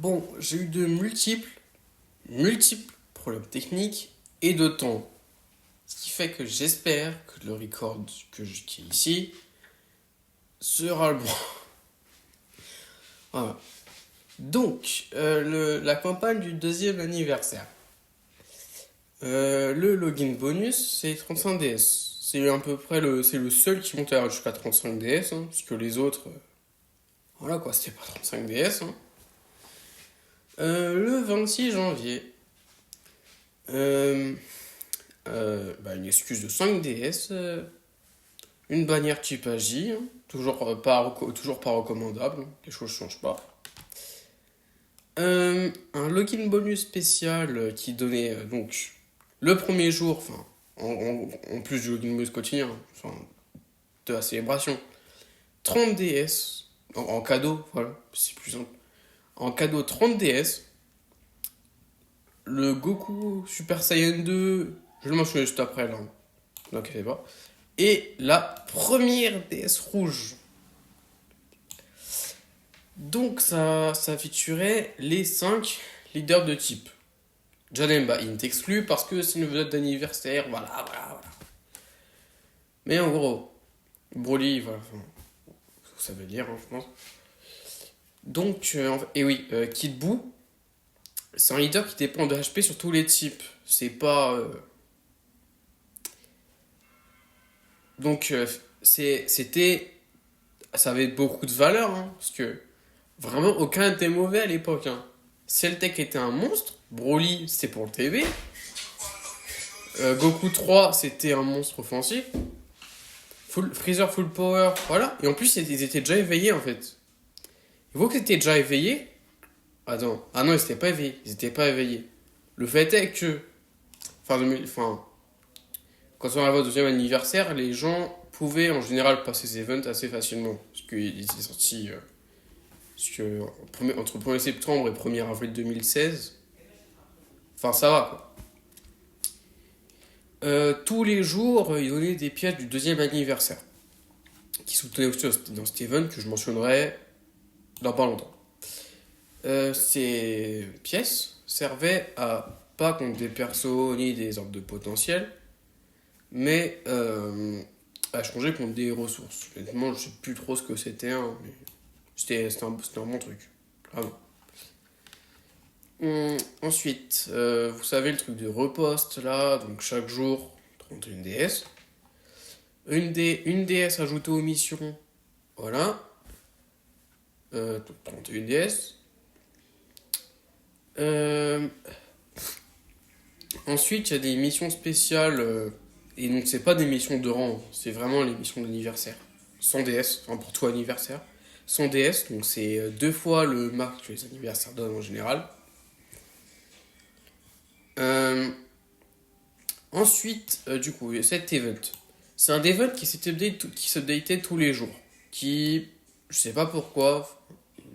Bon, j'ai eu de multiples problèmes techniques et de temps. Ce qui fait que j'espère que le record qui est ici sera le bon. Voilà. Donc, la campagne du deuxième anniversaire. Le login bonus, c'est 35 DS. C'est à peu près c'est le seul qui monte jusqu'à 35 DS, hein, parce que les autres, voilà quoi, c'était pas 35 DS. Hein. Le 26 janvier, euh, une excuse de 5 DS, une bannière type AJ, hein, toujours pas recommandable, hein, les choses ne changent pas. Un login bonus spécial qui donnait donc le premier jour, enfin, en plus du login bonus quotidien, enfin, de la célébration, 30 DS en cadeau, voilà, c'est plus simple. En cadeau 30 DS, le Goku Super Saiyan 2, je le mentionne juste après là, ne inquiétez pas. Et la première DS rouge. Donc ça featurait les 5 leaders de type. Janemba Int exclu parce que c'est une vedette d'anniversaire, voilà. Mais en gros, Broly, voilà, ça veut dire, hein, je pense. Donc, et oui, Kid Buu, c'est un leader qui dépend de HP sur tous les types. C'est pas. Donc, c'était. Ça avait beaucoup de valeur, hein, parce que vraiment aucun n'était mauvais à l'époque. Hein. Celtec était un monstre, Broly c'était pour le TV, Goku 3 c'était un monstre offensif, Freezer Full Power, voilà. Et en plus ils étaient déjà éveillés en fait. Il faut qu'ils étaient déjà éveillés. Attends, ah non ils étaient pas éveillés, Le fait est que, quand on arrive au deuxième anniversaire, les gens pouvaient en général passer ces events assez facilement. Parce qu'il était sorti. Parce que entre 1er septembre et 1er avril 2016, enfin ça va quoi. Tous les jours, ils donnaient des pièces du deuxième anniversaire. Qui soutenaient aussi dans cet event que je mentionnerai dans pas longtemps. Ces pièces servaient à pas contre des persos ni des ordres de potentiel, mais à changer contre des ressources. Honnêtement, je sais plus trop ce que c'était, hein, mais c'était un bon truc. Vraiment. Ensuite, vous savez le truc de repost là, donc chaque jour, 31 DS. Une DS ajoutée aux missions, voilà. 31 DS. Ensuite, il y a des missions spéciales, et donc c'est pas des missions de rang, c'est vraiment les missions d'anniversaire. 100 DS, enfin pour tout anniversaire. 100 DS, donc c'est 2 fois le max que les anniversaires donnent en général. Ensuite, du coup, il y a cet event. C'est un event qui s'updatait tous les jours. Qui, je sais pas pourquoi,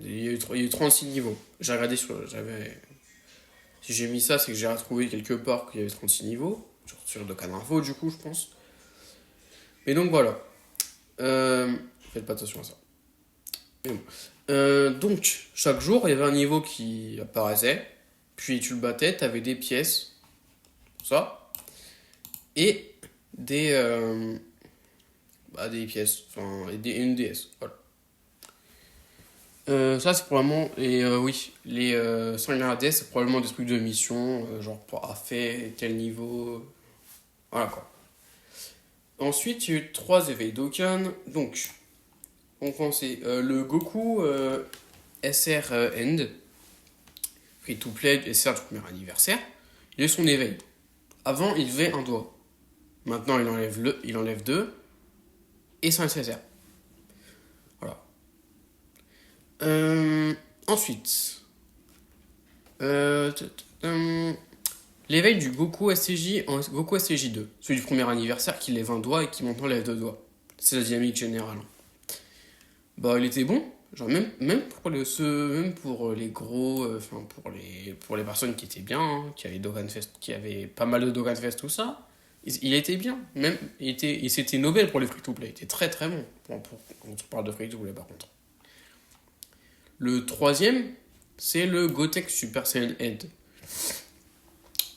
il y a eu 36 niveaux. J'ai regardé si j'ai mis ça, c'est que j'ai retrouvé quelque part qu'il y avait 36 niveaux. Sur Dokkan Info, du coup, je pense. Mais donc voilà. Faites pas attention à ça. Mais bon. Donc, chaque jour, il y avait un niveau qui apparaissait. Puis tu le battais, t'avais des pièces. Ça. Et des pièces. Enfin, une DS. Voilà. Ça, c'est probablement. Et oui, les 5 dernières DS, c'est probablement des trucs de mission. Genre, a fait tel niveau. Voilà quoi. Ensuite, il y a eu 3 éveils Dokkan. Donc, on pensait le Goku SR End, Free to Play, SR du premier anniversaire. Il a eu son éveil. Avant, il levait un doigt. Maintenant, il enlève 2 et c'est un SSR. Voilà. Ensuite, l'éveil du Goku SCJ en Goku SCJ 2, celui du premier anniversaire qui lève un doigt et qui maintenant lève 2 doigts. C'est la dynamique générale. Bah, il était bon. Genre, même pour les gros, pour les personnes qui étaient bien, hein, qui avaient pas mal de Dokkan Fest, tout ça, il était bien. Même, c'était Nobel pour les free-to-play. Il était très très bon. Quand on parle de free-to-play, par contre. Le troisième, c'est le Gotenks Super Saiyan End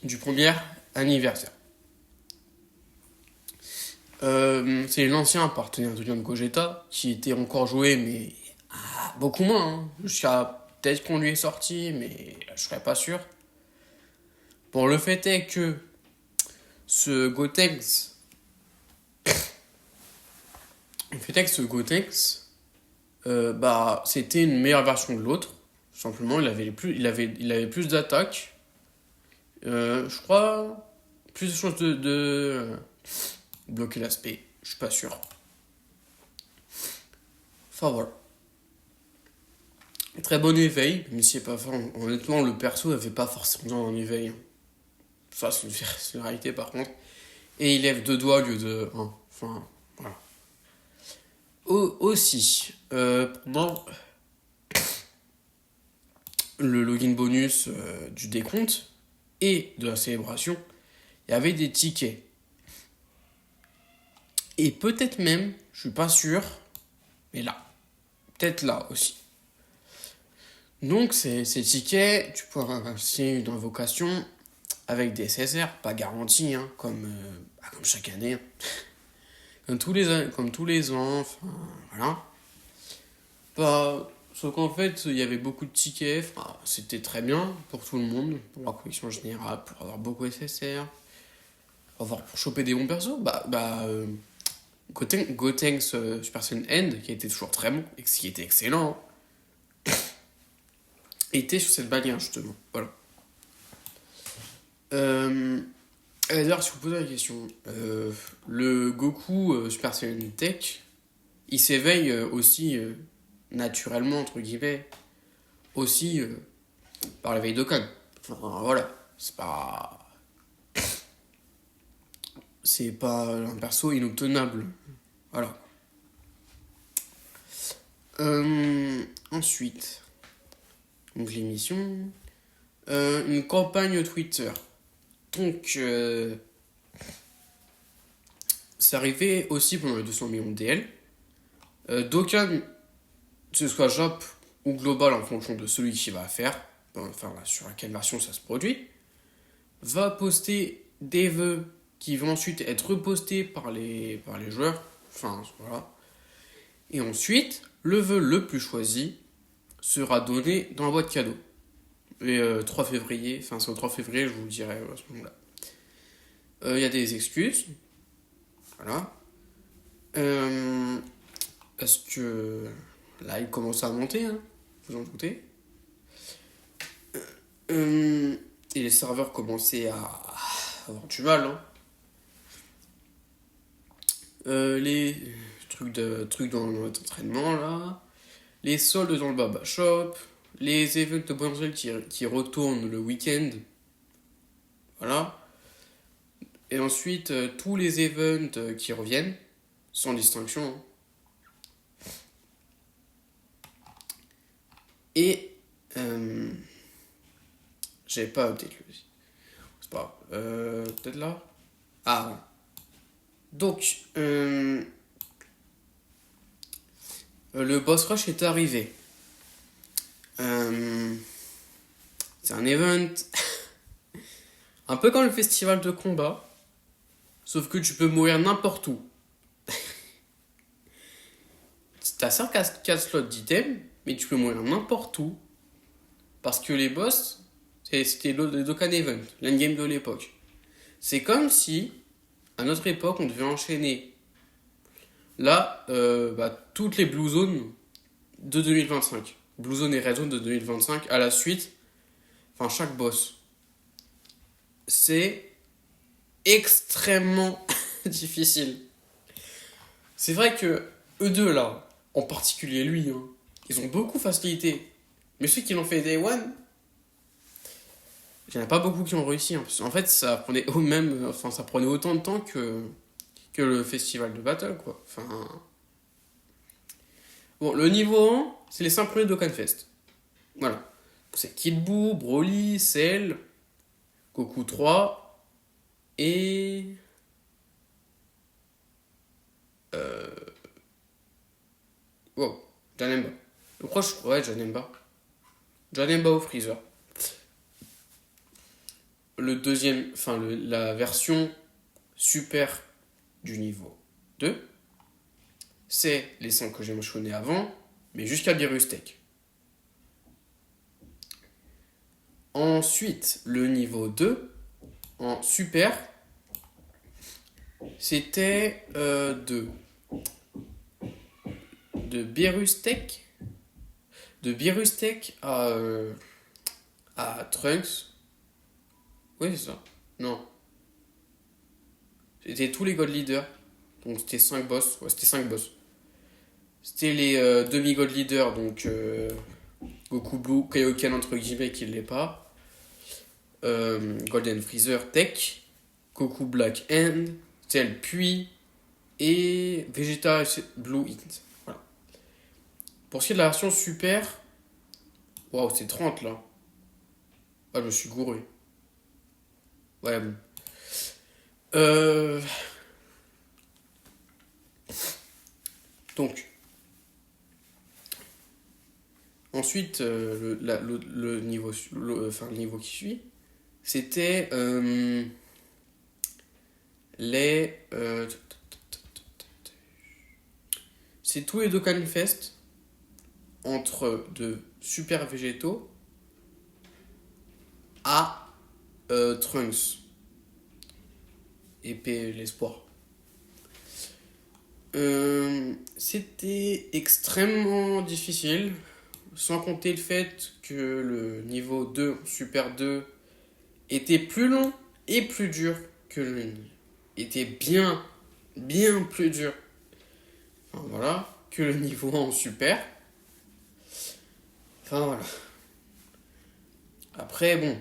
du premier anniversaire. C'est l'ancien partenaire de Lion Gogeta qui était encore joué, mais beaucoup moins. Jusqu'à peut-être qu'on lui est sorti, mais je serais pas sûr. Bon, le fait est que ce Gotenks, c'était une meilleure version de l'autre. Simplement, il avait plus d'attaques. Je crois plus de chances de bloquer l'aspect. Je suis pas sûr. Enfin voilà. Très bon éveil, mais c'est pas enfin, honnêtement le perso avait pas forcément un éveil. Ça c'est une réalité par contre. Et il lève 2 doigts au lieu de 1. Enfin voilà. Aussi, pendant le login bonus du décompte et de la célébration, il y avait des tickets. Et peut-être même, je suis pas sûr, mais là, peut-être là aussi. Donc ces tickets, tu pourras signer une invocation avec des SSR, pas garantis, comme chaque année. Comme tous les ans, enfin voilà. Sauf qu'en fait, il y avait beaucoup de tickets, c'était très bien pour tout le monde, pour la collection générale, pour avoir beaucoup de SSR, pour choper des bons persos. Gotenks Super Saiyan End, qui était toujours très bon, et qui était excellent, était sur cette bannière justement. Voilà. D'ailleurs, si vous posez la question, le Goku Super Saiyan Tech, il s'éveille aussi naturellement, entre guillemets, aussi par l'éveil d'Okan. Enfin, voilà, c'est pas un perso inobtenable. Voilà. Ensuite, donc l'émission, une campagne Twitter. Donc, c'est arrivé aussi pendant les 200 millions de DL. D'aucun, que ce soit Jap ou Global en fonction de celui qui va faire, enfin sur laquelle version ça se produit, va poster des vœux qui vont ensuite être repostés par les joueurs. Enfin, voilà. Et ensuite, le vœu le plus choisi sera donné dans la boîte cadeau. Et 3 février, enfin c'est au 3 février, je vous le dirai à ce moment-là. Il y a des excuses. Voilà. Est-ce que là il commence à monter, vous en doutez. Et les serveurs commençaient à avoir du mal. Les trucs dans notre entraînement là, les soldes dans le Baba Shop, les events de Bonzel qui retournent le week-end. Voilà. Et ensuite, tous les events qui reviennent, sans distinction. Et j'avais pas update lui aussi. C'est pas grave. Peut-être là. Ah ouais. Donc, le boss rush est arrivé. C'est un event un peu comme le festival de combat, sauf que tu peux mourir n'importe où. T'as 4 slots d'items, mais tu peux mourir n'importe où, parce que les boss, c'était le Dokkan Event, l'endgame de l'époque. C'est comme si, à notre époque, on devait enchaîner là, toutes les Blue Zones de 2025. Blue Zone et Red Zone de 2025 à la suite. Enfin, chaque boss. C'est extrêmement difficile. C'est vrai que eux deux là, en particulier lui, ils ont beaucoup facilité. Mais ceux qui l'ont fait Day One, il n'y en a pas beaucoup qui ont réussi. En fait, ça prenait ça prenait autant de temps que le festival de battle, quoi. Enfin. Bon, le niveau 1, c'est les 5 premiers d'Okkan Fest. Voilà. C'est Kid Buu, Broly, Cell, Goku 3 et. Wow, Janemba. Ouais, Janemba. Dragon Ball Freezer. Le deuxième, la version super du niveau 2, c'est les 5 que j'ai mentionné avant, mais jusqu'à Birustech. Ensuite, le niveau 2, en super, c'était de Birustech, à Trunks. Oui, c'est ça. Non. C'était tous les God Leaders. Donc c'était 5 boss. Ouais, c'était 5 boss. C'était les demi-God Leaders. Donc Goku Blue, Kaioken entre guillemets qui ne l'est pas. Golden Freezer Tech. Goku Black End. Cell Puis. Et Vegeta Blue Hint. Voilà. Pour ce qui est de la version super. Waouh, c'est 30 là. Ah, je me suis gouré. Ouais, bon. Euh, donc, ensuite, le niveau, le niveau qui suit, c'était les. C'est tous les Dokkan Fest entre de super végétaux à Trunks. Épée l'espoir. C'était extrêmement difficile, sans compter le fait que le niveau 2, Super 2, était plus long et plus dur que le mini. Était bien, bien plus dur. Enfin, voilà, que le niveau 1 en Super. Enfin voilà. Après, bon,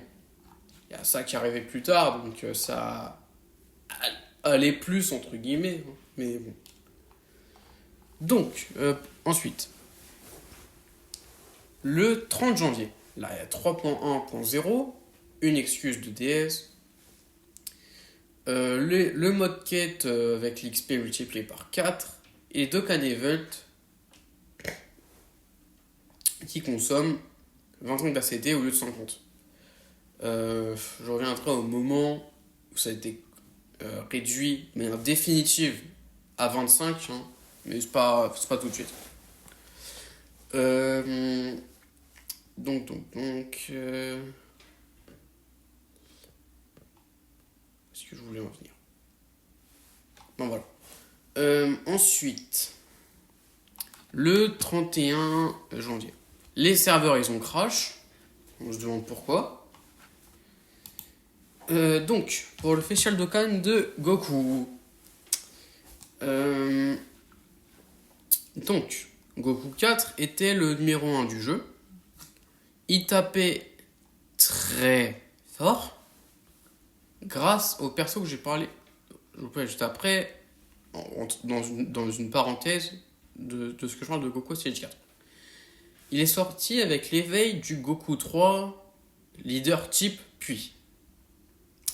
il y a ça qui arrivait plus tard, donc ça allait plus, entre guillemets. Mais bon. Donc, ensuite, le 30 janvier, là il y a 3.1.0, une excuse de DS, le mode quête avec l'XP multiplié par 4, et Dokkan Event qui consomme 25 d'ACD au lieu de 50. Je reviendrai au moment où ça a été réduit de manière définitive à 25, hein, mais c'est pas tout de suite. Donc, est-ce que je voulais en venir? Bon, voilà. Ensuite, le 31 janvier, les serveurs, ils ont crash. On se demande pourquoi. Donc, pour le Facial Dokkan de Goku. Donc, Goku 4 était le numéro 1 du jeu. Il tapait très fort grâce au perso que j'ai parlé juste après, dans une parenthèse de ce que je parle de Goku Stage 4. Il est sorti avec l'éveil du Goku 3, leader type Puis.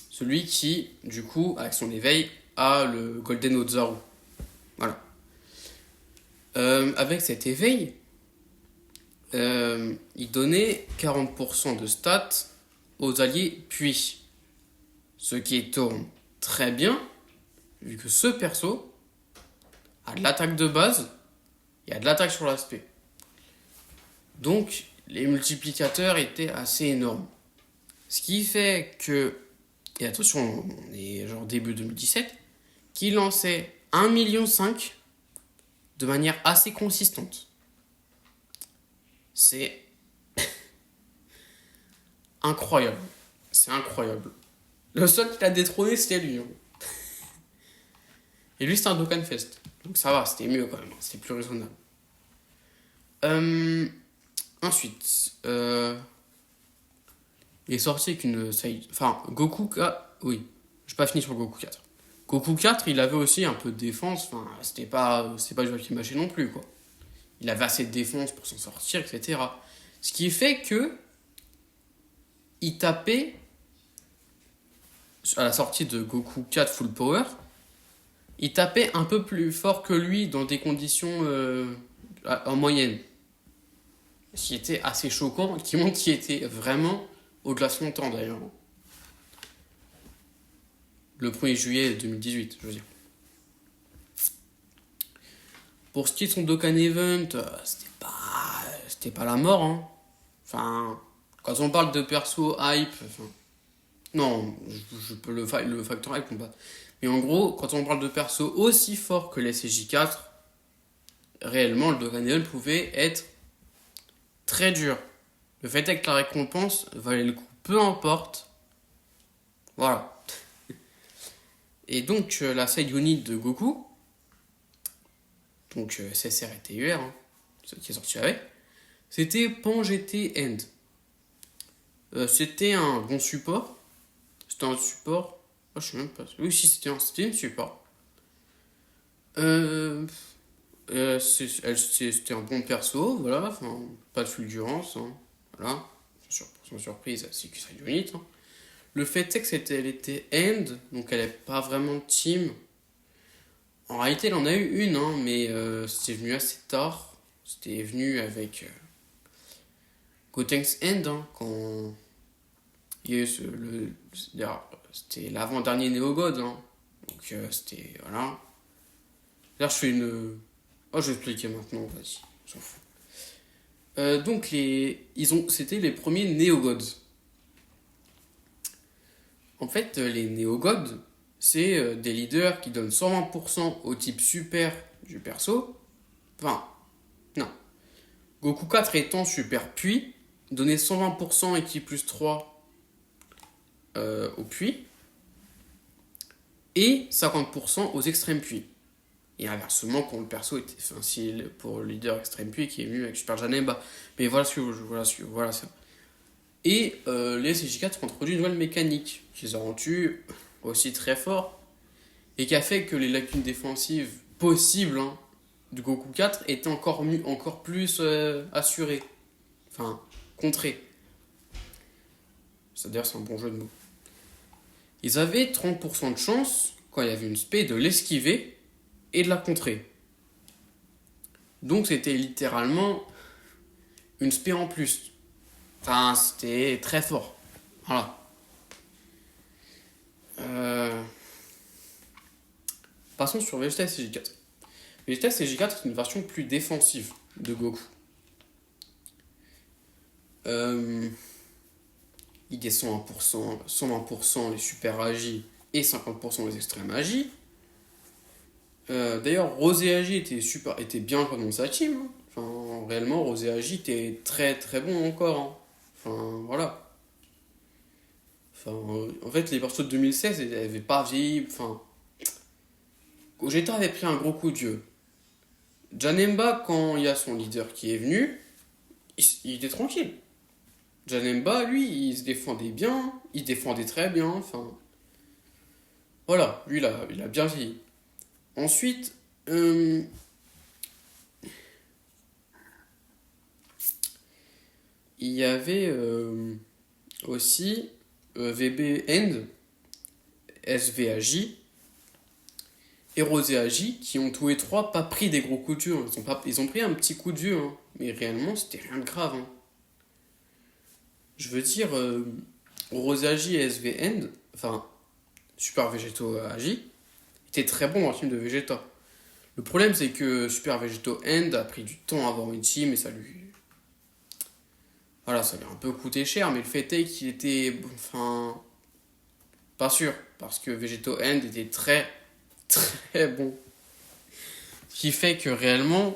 Celui qui, du coup, avec son éveil, a le Golden Ozaru. Voilà. Avec cet éveil, il donnait 40% de stats aux alliés Puis. Ce qui tourne très bien, vu que ce perso a de l'attaque de base et a de l'attaque sur l'aspect. Donc, les multiplicateurs étaient assez énormes. Ce qui fait que, et attention, on est genre début 2017, qu'il lançait 1,5 million de manière assez consistante. C'est incroyable. C'est incroyable. Le seul qui l'a détrôné, c'était lui. Hein. Et lui, c'était un Dokkan Fest. Donc ça va, c'était mieux quand même. C'était plus raisonnable. Ensuite, il est sorti avec une side. Enfin, Goku 4. Oui, j'ai pas fini sur Goku 4. Goku 4, il avait aussi un peu de défense. Enfin, c'était pas du Joachim Mâché non plus, quoi. Il avait assez de défense pour s'en sortir, etc. Ce qui fait que il tapait à la sortie de Goku 4 Full Power, il tapait un peu plus fort que lui dans des conditions en moyenne. Ce qui était assez choquant, qui montre qu'il était vraiment au-delà de son temps d'ailleurs. Le 1er juillet 2018, je veux dire. Pour ce qui est de son Dokkan Event, c'était pas la mort. Hein. Enfin, quand on parle de perso hype, enfin, non, je peux le facteur hype combat. Mais en gros, quand on parle de perso aussi fort que les CJ4, réellement, le Dokkan Event pouvait être très dur. Le fait est que la récompense valait le coup, peu importe. Voilà. Et donc, la side unit de Goku, donc SSR et TUR, hein, ce qui est sorti avec, c'était Pan GT End. C'était un bon support. C'était un support. Oh, je sais même pas. Oui, si, c'était un support. C'était un bon perso, voilà. Enfin, pas de fulgurance, hein, voilà. Sans surprise, c'est que side unit. Hein. Le fait est que elle était end, donc elle n'est pas vraiment team. En réalité, elle en a eu une, hein, mais c'était venu assez tard. C'était venu avec Gotenks End, hein, quand il y a eu c'était l'avant-dernier Néogod. Hein. Donc c'était. Voilà. Là, je fais une. Oh, je vais expliquer maintenant, vas-y, on s'en fout. Donc, c'était les premiers Néogods. En fait, les Néogods, c'est des leaders qui donnent 120% au type super du perso. Enfin, non. Goku 4 étant super puits, donnait 120% et qui plus 3 au puits. Et 50% aux extrêmes puits. Et inversement, quand le perso était facile pour le leader extrême puits qui est venu avec Super Janemba. Mais voilà ça. Et les CJ4 ont introduit une nouvelle mécanique qui les a rendus aussi très forts et qui a fait que les lacunes défensives possibles du Goku 4 étaient encore plus assurées. Enfin, contrées. C'est-à-dire, c'est un bon jeu de mots. Ils avaient 30% de chance, quand il y avait une spé, de l'esquiver et de la contrer. Donc c'était littéralement une spé en plus. Enfin, c'était très fort. Voilà. Passons sur Vegeta CJ4. Vegeta CJ4 est une version plus défensive de Goku. Il descend 120% les super agis et 50% les extrêmes agis. D'ailleurs, Rosé Agi était bien dans sa team. Hein. Enfin, réellement, Rosé Agi était très très bon encore. Hein. Enfin, voilà. Enfin, en fait, les persos de 2016, ils n'avaient pas vieilli. Enfin, Gogeta avait pris un gros coup de dieu. Janemba, quand il y a son leader qui est venu, il était tranquille. Janemba, lui, il se défendait bien, il défendait très bien. Enfin, voilà, lui, il a bien vieilli. Ensuite, il y avait aussi VB End, SVAJ et Rosé Agi qui ont tous les trois pas pris des gros coups de dieu. Ils ont pris un petit coup de dieu, hein, mais réellement c'était rien de grave. Hein. Je veux dire, Rosé Agi et SV End, enfin Super Végéto Agi, étaient très bons dans le team de Vegeta. Le problème c'est que Super Végéto End a pris du temps à avoir une team et ça lui. Voilà, ça lui a un peu coûté cher, mais le fait est qu'il était. Enfin. Pas sûr, parce que Végéto End était très très bon. Ce qui fait que réellement,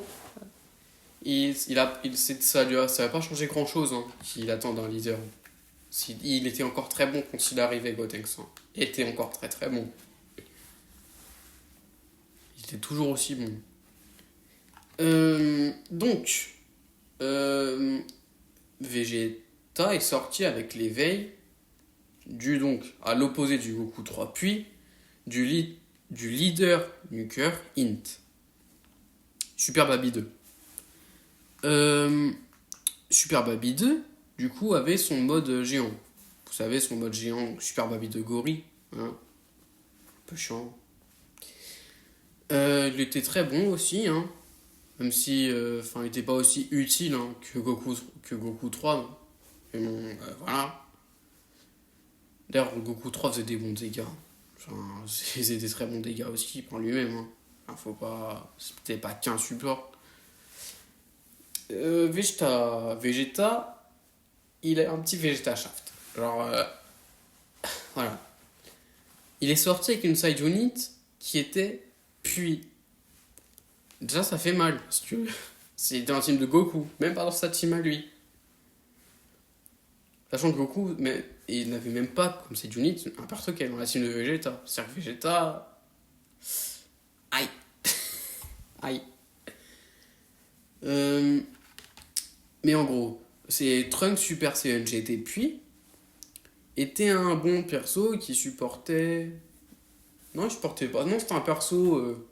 ça n'a pas changé grand chose hein, qu'il attend d'un leader. Il était encore très bon quand il arrivait, Gotenks. Hein. Il était encore très très bon. Il était toujours aussi bon. Donc, Vegeta est sorti avec l'éveil donc à l'opposé du Goku 3, puis du leader nuker Int. Super Baby 2. Super Baby 2, du coup, avait son mode géant. Vous savez, son mode géant, Super Baby 2 Gorille. Hein, un peu chiant. Il était très bon aussi. Hein. Même si, il n'était pas aussi utile hein, que Goku 3. Non. Mais bon, voilà. D'ailleurs, Goku 3 faisait des bons dégâts. Enfin, il faisait des très bons dégâts aussi par lui-même. Hein. Enfin, faut pas. C'était pas qu'un support. Vegeta, il a un petit Vegeta Shaft. Genre, voilà. Il est sorti avec une side unit qui était puis. Déjà, ça fait mal parce que c'est dans la team de Goku, même pas dans sa team à lui. Sachant que Goku, mais, il n'avait même pas comme side unit un perso qui est dans la team de Vegeta. C'est-à-dire que Vegeta. Aïe! Aïe! Mais en gros, c'est Trunks Super Saiyan GT puis était un bon perso qui supportait. Non, il supportait pas. Non, c'était un perso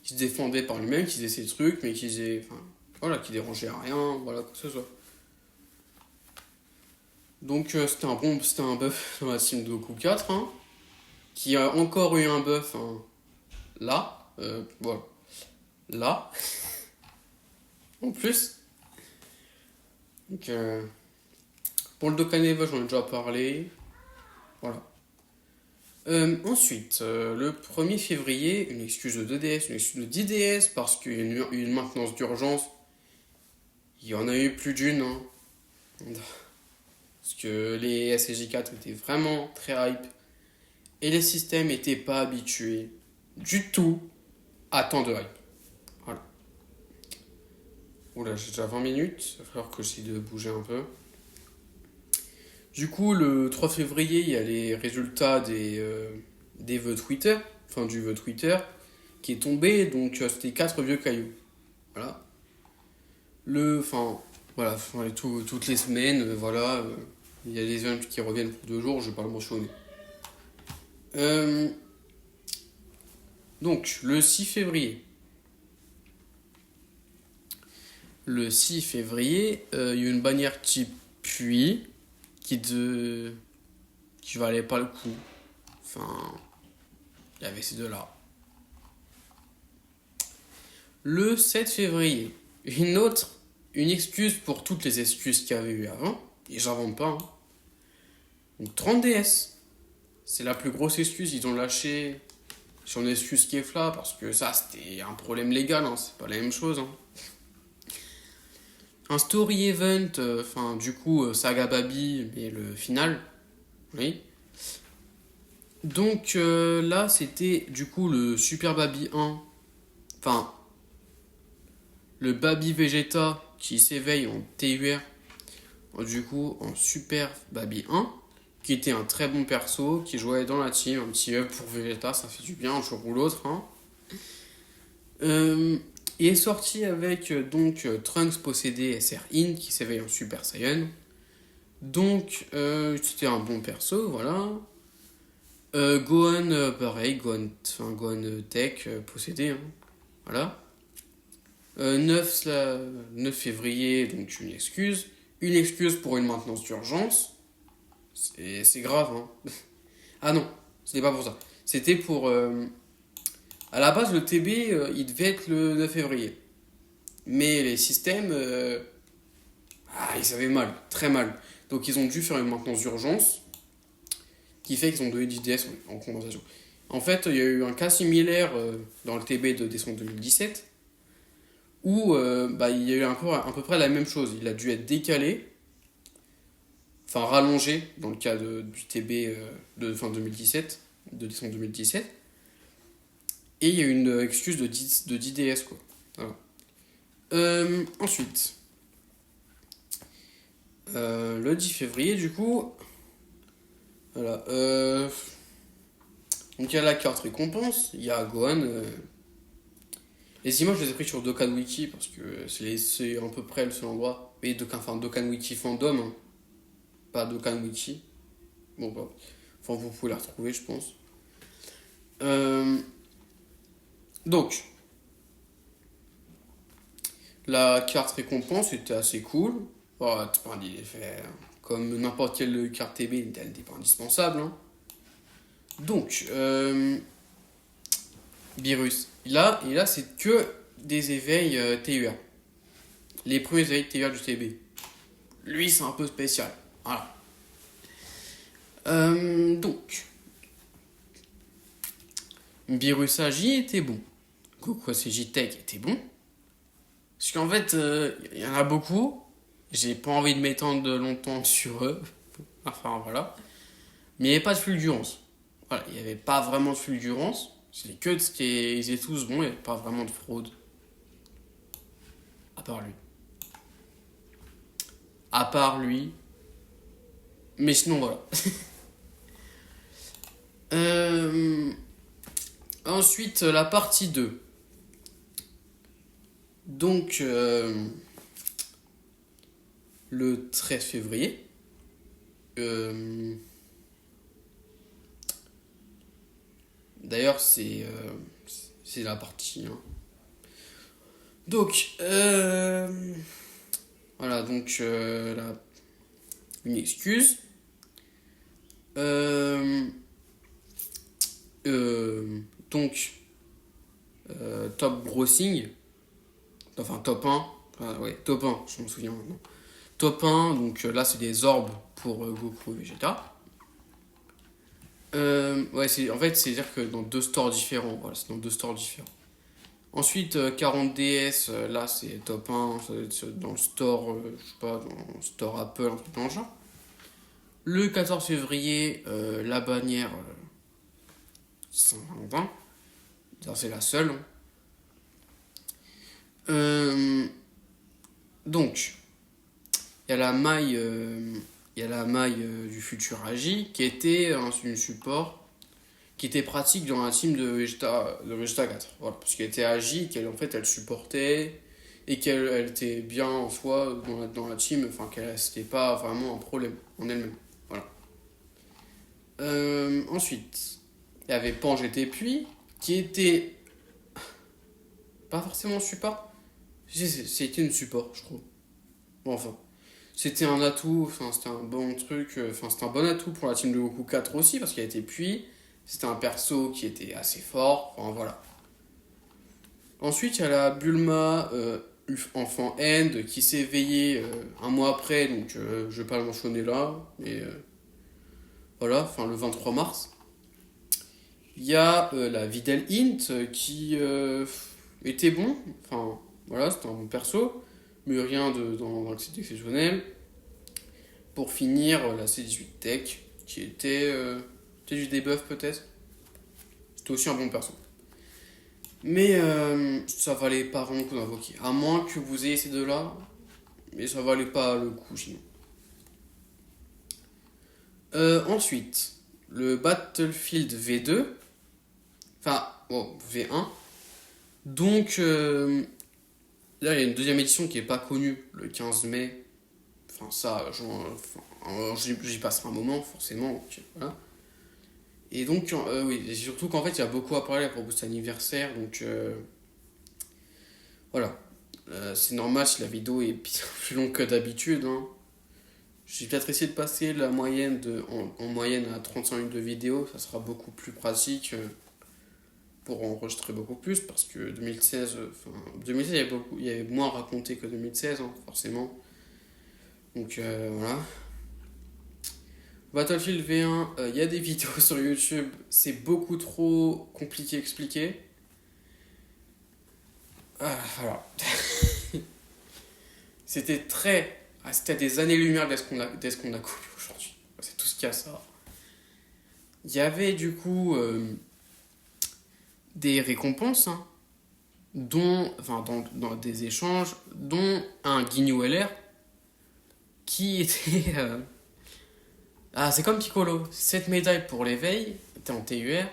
qui se défendait par lui-même, qui faisait ses trucs, mais qui faisait. Enfin, voilà, qui dérangeait à rien, voilà, quoi que ce soit. Donc c'était un buff dans la team de Goku 4, hein, qui a encore eu un buff hein, là, voilà, là, en plus. Donc pour le Dokkan Evo, j'en ai déjà parlé, voilà. Ensuite, le 1er février, une excuse de 2DS, une excuse de 10DS, parce qu'il y a eu une maintenance d'urgence. Il y en a eu plus d'une. Hein. Parce que les SSJ4 étaient vraiment très hype. Et les systèmes n'étaient pas habitués du tout à tant de hype. Voilà. Oula, j'ai déjà 20 minutes. Il va falloir que j'essaie de bouger un peu. Du coup, le 3 février, il y a les résultats des vœux Twitter, enfin du vœu Twitter, qui est tombé. Donc, c'était 4 vieux cailloux. Voilà. Voilà, toutes les semaines, voilà, il y a des events qui reviennent pour 2 jours, je vais pas le mentionner. Donc, le 6 février. Le 6 février, il y a eu une bannière type puis qui valait pas le coup. Enfin, il y avait ces deux-là. Le 7 février, une excuse pour toutes les excuses qu'il y avait eu avant, et j'invente pas. Hein. Donc 30 DS, c'est la plus grosse excuse, ils ont lâché sur une excuse Kefla, parce que ça c'était un problème légal, hein, c'est pas la même chose. Hein. Un story event, du coup Saga Baby, mais le final, oui. Donc là c'était du coup le Super Baby 1, enfin le Baby Vegeta qui s'éveille en TUR, du coup en Super Baby 1, qui était un très bon perso, qui jouait dans la team, un petit up pour Vegeta, ça fait du bien un jour ou l'autre. Hein. Il est sorti avec Trunks possédé SR In, qui s'éveille en Super Saiyan. Donc c'était un bon perso, voilà. Gohan, pareil, Gohan Tech possédé, hein. Voilà. 9 février, donc une excuse. Une excuse pour une maintenance d'urgence. C'est grave, hein. Ah non, c'était pas pour ça. C'était pour. À la base, le TB, il devait être le 9 février. Mais les systèmes. Ils avaient mal, très mal. Donc ils ont dû faire une maintenance d'urgence. Qui fait qu'ils ont donné 10 DS en compensation. En fait, il y a eu un cas similaire dans le TB de décembre 2017 où il y a eu à peu près la même chose. Il a dû être décalé, enfin rallongé dans le cas du TB de fin 2017, de décembre 2017. Et il y a eu une excuse de 10 DS, quoi. Voilà. Ensuite, le 10 février, du coup, voilà. Donc il y a la carte récompense, il y a Gohan. Les images, je les ai prises sur Dokkan Wiki parce que c'est à peu près le seul endroit. Et Dokkan Wiki Fandom, hein. Pas Dokkan Wiki. Bon, bah. Enfin, vous pouvez la retrouver, je pense. Donc, la carte récompense était assez cool. Voilà, comme n'importe quelle carte TB, elle n'était pas indispensable. Hein. Donc, Virus. Et là, c'est que des éveils TUR. Les premiers éveils TUR du TB. Lui, c'est un peu spécial. Voilà. Donc, Birusagi était bon. Goku SJ Tech était bon. Parce qu'en fait, il y en a beaucoup. J'ai pas envie de m'étendre longtemps sur eux. Enfin, voilà. Mais il n'y avait pas de fulgurance. Voilà, il n'y avait pas vraiment de fulgurance. C'était que ils étaient tous bons, il n'y avait pas vraiment de fraude. À part lui. À part lui. Mais sinon, voilà. Ensuite, la partie 2. Donc, le 13 février. D'ailleurs, c'est la partie 1. Donc, voilà, donc, une excuse. Donc, top grossing. Enfin, top 1. Enfin, ouais, top 1, je me souviens maintenant. Top 1, donc là, c'est des orbes pour Goku et Vegeta. Ouais, en fait, c'est-à-dire que dans deux stores différents. Voilà, c'est dans deux stores différents. Ensuite, 40 DS, là, c'est top 1. Ça doit être dans le store, je sais pas, dans le store Apple, un truc dans le genre. Le 14 février, la bannière Saint-Valentin. Ça, c'est la seule. Donc, il y a la maille, du futur Agi qui était une support qui était pratique dans la team de Vegeta 4. Voilà, parce qu'elle était Agi, qu'elle en fait elle supportait et qu'elle était bien en soi dans la team, enfin c'était pas vraiment un problème en elle-même. Voilà. Ensuite, il y avait Pan GT Puis qui était pas forcément support. C'était une support, je crois. Bon, enfin. C'était un atout, enfin c'était un bon truc, enfin c'était un bon atout pour la team de Goku 4 aussi, parce qu'il a été puis, c'était un perso qui était assez fort, enfin voilà. Ensuite il y a la Bulma enfant End qui s'est éveillée un mois après, donc je vais pas le mentionner là, mais voilà, enfin le 23 mars. Il y a la Videl Int qui était bon, enfin voilà, c'était un bon perso, mais rien dans exceptionnel. Pour finir, la C18 Tech, qui était du debuff peut-être. C'était aussi un bon perso. Mais ça valait pas vraiment le coup d'invoquer. À moins que vous ayez ces deux-là, mais ça valait pas le coup sinon. Ensuite, le Battlefield V2. Enfin, bon, V1. Donc, là, il y a une deuxième édition qui est pas connue, le 15 mai. Enfin, ça, j'y passerai un moment, forcément. Donc, voilà. Et donc, oui, surtout qu'en fait, il y a beaucoup à parler à propos de cet anniversaire. Donc, voilà. C'est normal si la vidéo est bien plus longue que d'habitude. Hein. J'ai peut-être essayé de passer la moyenne en moyenne à 35 minutes de vidéo. Ça sera beaucoup plus pratique pour enregistrer beaucoup plus. Parce que 2016, il y avait moins à raconter que 2016, hein, forcément. Donc, voilà. Battlefield V1, il y a des vidéos sur YouTube, c'est beaucoup trop compliqué à expliquer. Voilà. C'était c'était des années-lumière de ce qu'on a connu aujourd'hui. C'est tout ce qu'il y a, ça. Il y avait du coup des récompenses, hein, dans des échanges, dont un Guignou LR qui était. C'est comme Piccolo, 7 médailles pour l'éveil, t'es en TUR,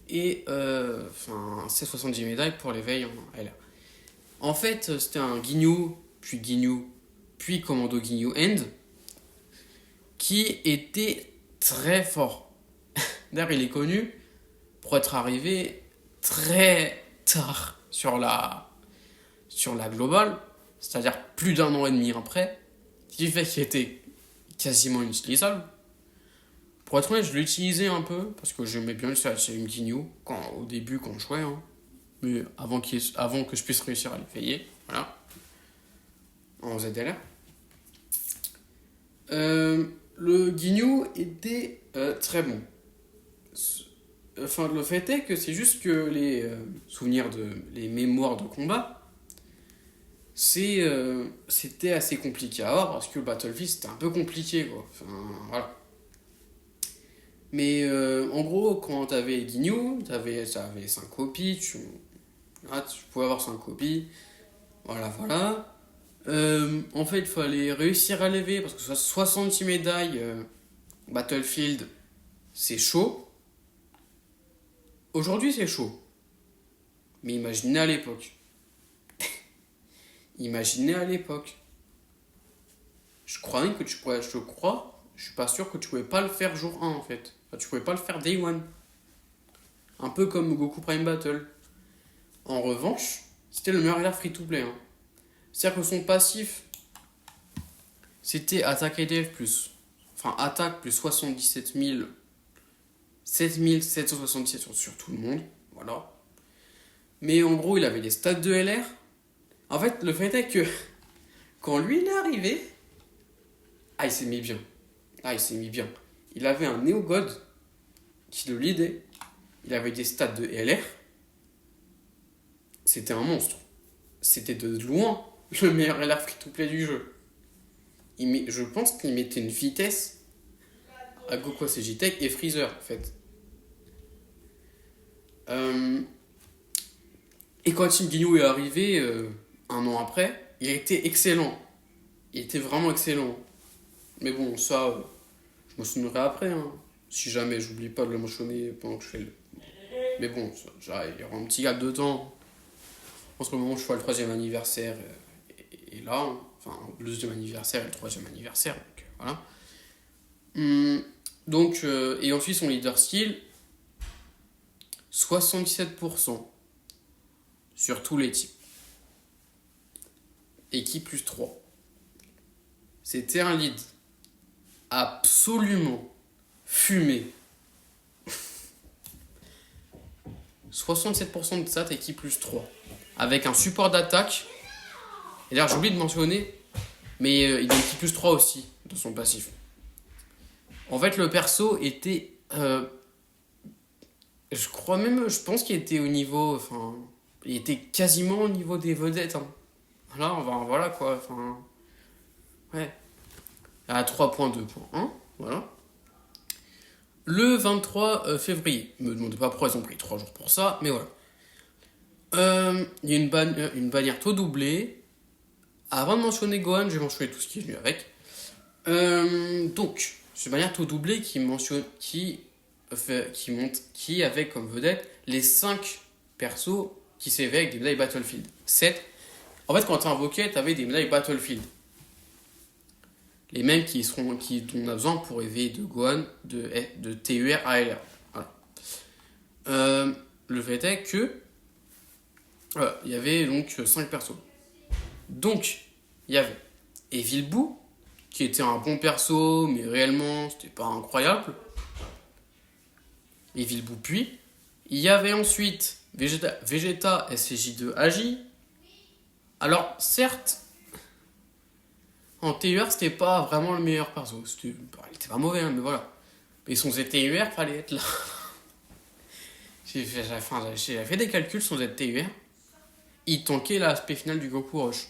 et 70 médailles pour l'éveil en LR. En fait, c'était un Guignou, puis Commando Guignou End, qui était très fort. D'ailleurs, il est connu pour être arrivé très tard sur la globale, c'est-à-dire plus d'un an et demi après, ce qui fait qu'il était quasiment inutilisable. Pour être honnête, je l'utilisais un peu, parce que j'aimais bien le Guignou au début quand je jouais. Hein. mais avant que je puisse réussir à les payer, voilà, en ZLR. Le Guignou était très bon. Enfin, le fait est que c'est juste que les mémoires de combat, c'était assez compliqué à avoir parce que le Battlefield c'était un peu compliqué quoi. Enfin, voilà. Mais en gros, quand t'avais Guignou, t'avais 5 copies, tu pouvais avoir 5 copies, voilà, voilà. En fait, il fallait réussir à lever parce que 66 médailles Battlefield, c'est chaud. Aujourd'hui, c'est chaud. Mais imaginez à l'époque. Imaginez à l'époque. Je crois même que je suis pas sûr que tu pouvais pas le faire jour 1 en fait. Enfin, tu pouvais pas le faire day 1. Un peu comme Goku Prime Battle. En revanche, c'était le meilleur free to play. Hein. C'est-à-dire que son passif, c'était attaque EDF plus. Enfin, attaque plus 77 000. 7777 sur tout le monde. Voilà. Mais en gros, il avait des stats de LR. En fait, le fait est que quand lui il est arrivé, il s'est mis bien. Il s'est mis bien. Il avait un Néo-God qui le leadait. Il avait des stats de LR. C'était un monstre. C'était de loin le meilleur LR free-to-play du jeu. Je pense qu'il mettait une vitesse à Goku Tech et Freezer, en fait. Et quand Team Guignou est arrivé, un an après, il a été excellent. Il était vraiment excellent. Mais bon, ça, je me souviendrai après. Hein. Si jamais j'oublie pas de le mentionner pendant que je fais le. Mais bon, il y aura un petit gap de temps. Entre le moment où je fais le 3e anniversaire et là, hein. Enfin, le 2e anniversaire et le 3e anniversaire. Donc, voilà. Et ensuite, son leader skill, 77% sur tous les types. Équipe plus 3. C'était un lead absolument fumé. 67% de stats équipe plus 3. Avec un support d'attaque. Et d'ailleurs, j'ai oublié de mentionner, mais il a équipe plus 3 aussi dans son passif. En fait, le perso était. Je pense qu'il était au niveau. Enfin, il était quasiment au niveau des vedettes. Hein. Voilà quoi. Enfin. Ouais. À 3.2.1. Voilà. Le 23 février. Ne me demandez pas pourquoi ils ont pris 3 jours pour ça, mais voilà. Il y a une bannière taux doublée. Avant de mentionner Gohan, j'ai mentionné tout ce qui est venu avec. Donc, cette bannière taux doublé qui avait comme vedette les 5 persos qui s'éveillent avec des médailles Battlefield. 7. En fait, quand tu invoquais, tu avais des médailles Battlefield. Les mêmes dont on a besoin pour éveiller de Gohan, de TUR à LR. Voilà. Le fait est que il y avait donc 5 persos. Donc, il y avait Evil Boo, qui était un bon perso, mais réellement, c'était pas incroyable. Evil Boo puis. Il y avait ensuite Vegeta SCJ2 Agi. Alors, certes, en TUR, c'était pas vraiment le meilleur perso. Il était pas mauvais, hein, mais voilà. Mais son ZTUR, fallait être là. J'ai fait des calculs sur ZTUR. Il tankait l'aspect final du Goku Rush.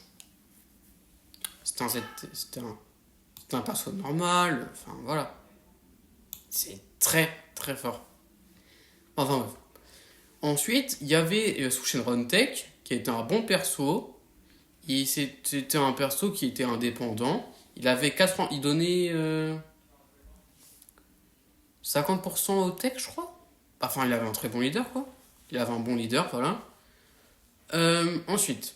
C'était un perso normal. Enfin, voilà. C'est très, très fort. Enfin, bref. Ensuite, il y avait Shenron Tech, qui était un bon perso. C'était un perso qui était indépendant. Il avait 4 ans. Il donnait 50% au tech, je crois. Enfin, il avait un très bon leader, quoi. Il avait un bon leader, voilà. Ensuite,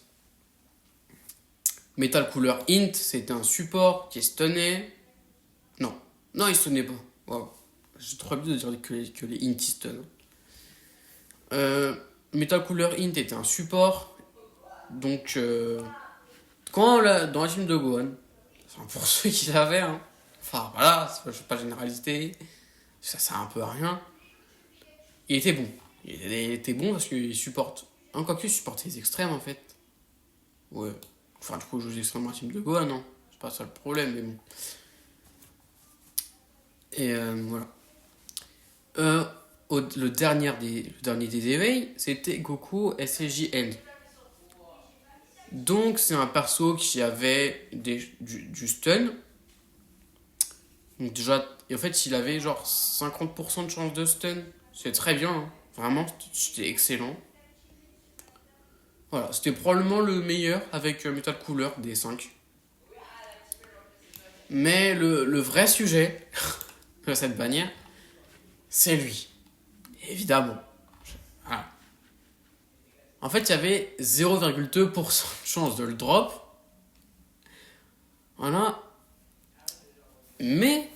Metal Cooler Int, c'était un support qui stunnait. Non, il stunnait pas. Wow. J'ai trop envie de dire que les Int stun. Metal Cooler Int était un support. Donc, dans la team de Gohan, enfin, pour ceux qui l'avaient, hein, enfin voilà, je ne vais pas généraliser, ça sert un peu à rien. Il était bon. Il était bon parce qu'il supporte quoique je supportais les extrêmes en fait. Ouais. Enfin, du coup, je joue les extrêmes en team de Gohan, non. C'est pas ça le problème, mais bon. Et voilà. Euh, le dernier des éveils, c'était Goku SSJN. Donc, c'est un perso qui avait du stun. Donc, déjà, et en fait, il avait genre 50% de chance de stun. C'est très bien, hein. Vraiment, c'était excellent. Voilà, c'était probablement le meilleur avec Metal Cooler des 5. Mais le vrai sujet de cette bannière, c'est lui. Évidemment. Voilà. En fait, il y avait 0,2% de chance de le drop. Voilà. Mais,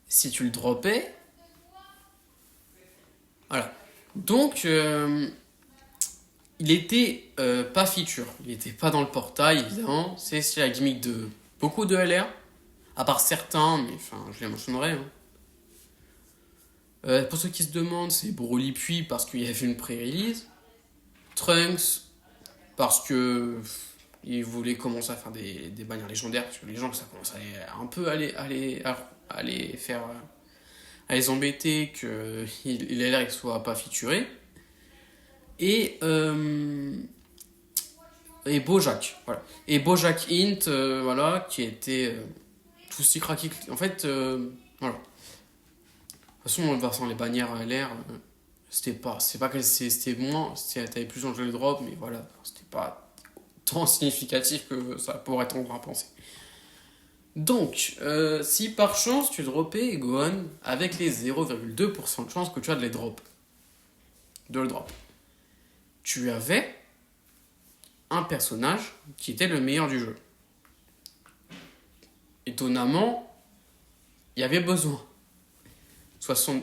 si tu le droppais, voilà. Donc, il était pas feature. Il était pas dans le portail, évidemment. C'est la gimmick de beaucoup de LR. À part certains, mais enfin, je les mentionnerai. Hein. Pour ceux qui se demandent, c'est Broly puis parce qu'il y avait une pré-release. Trunks, parce que il voulait commencer à faire des bannières légendaires, parce que les gens, ça commence à un peu à les faire. À les embêter qu'il ait l'air qu'il soit pas featuré. Et. Et Bojack, voilà. Et Bojack Int, voilà, qui était tout si craqué. En fait, voilà. De toute façon, en versant les bannières LR, c'est pas que c'était moins, t'avais plus enjeu le drop, mais voilà, c'était pas tant significatif que ça pourrait tendre à penser. Donc, si par chance tu droppais Gohan avec les 0,2% de chance que tu as de le drop, tu avais un personnage qui était le meilleur du jeu. Étonnamment, il y avait besoin. 60.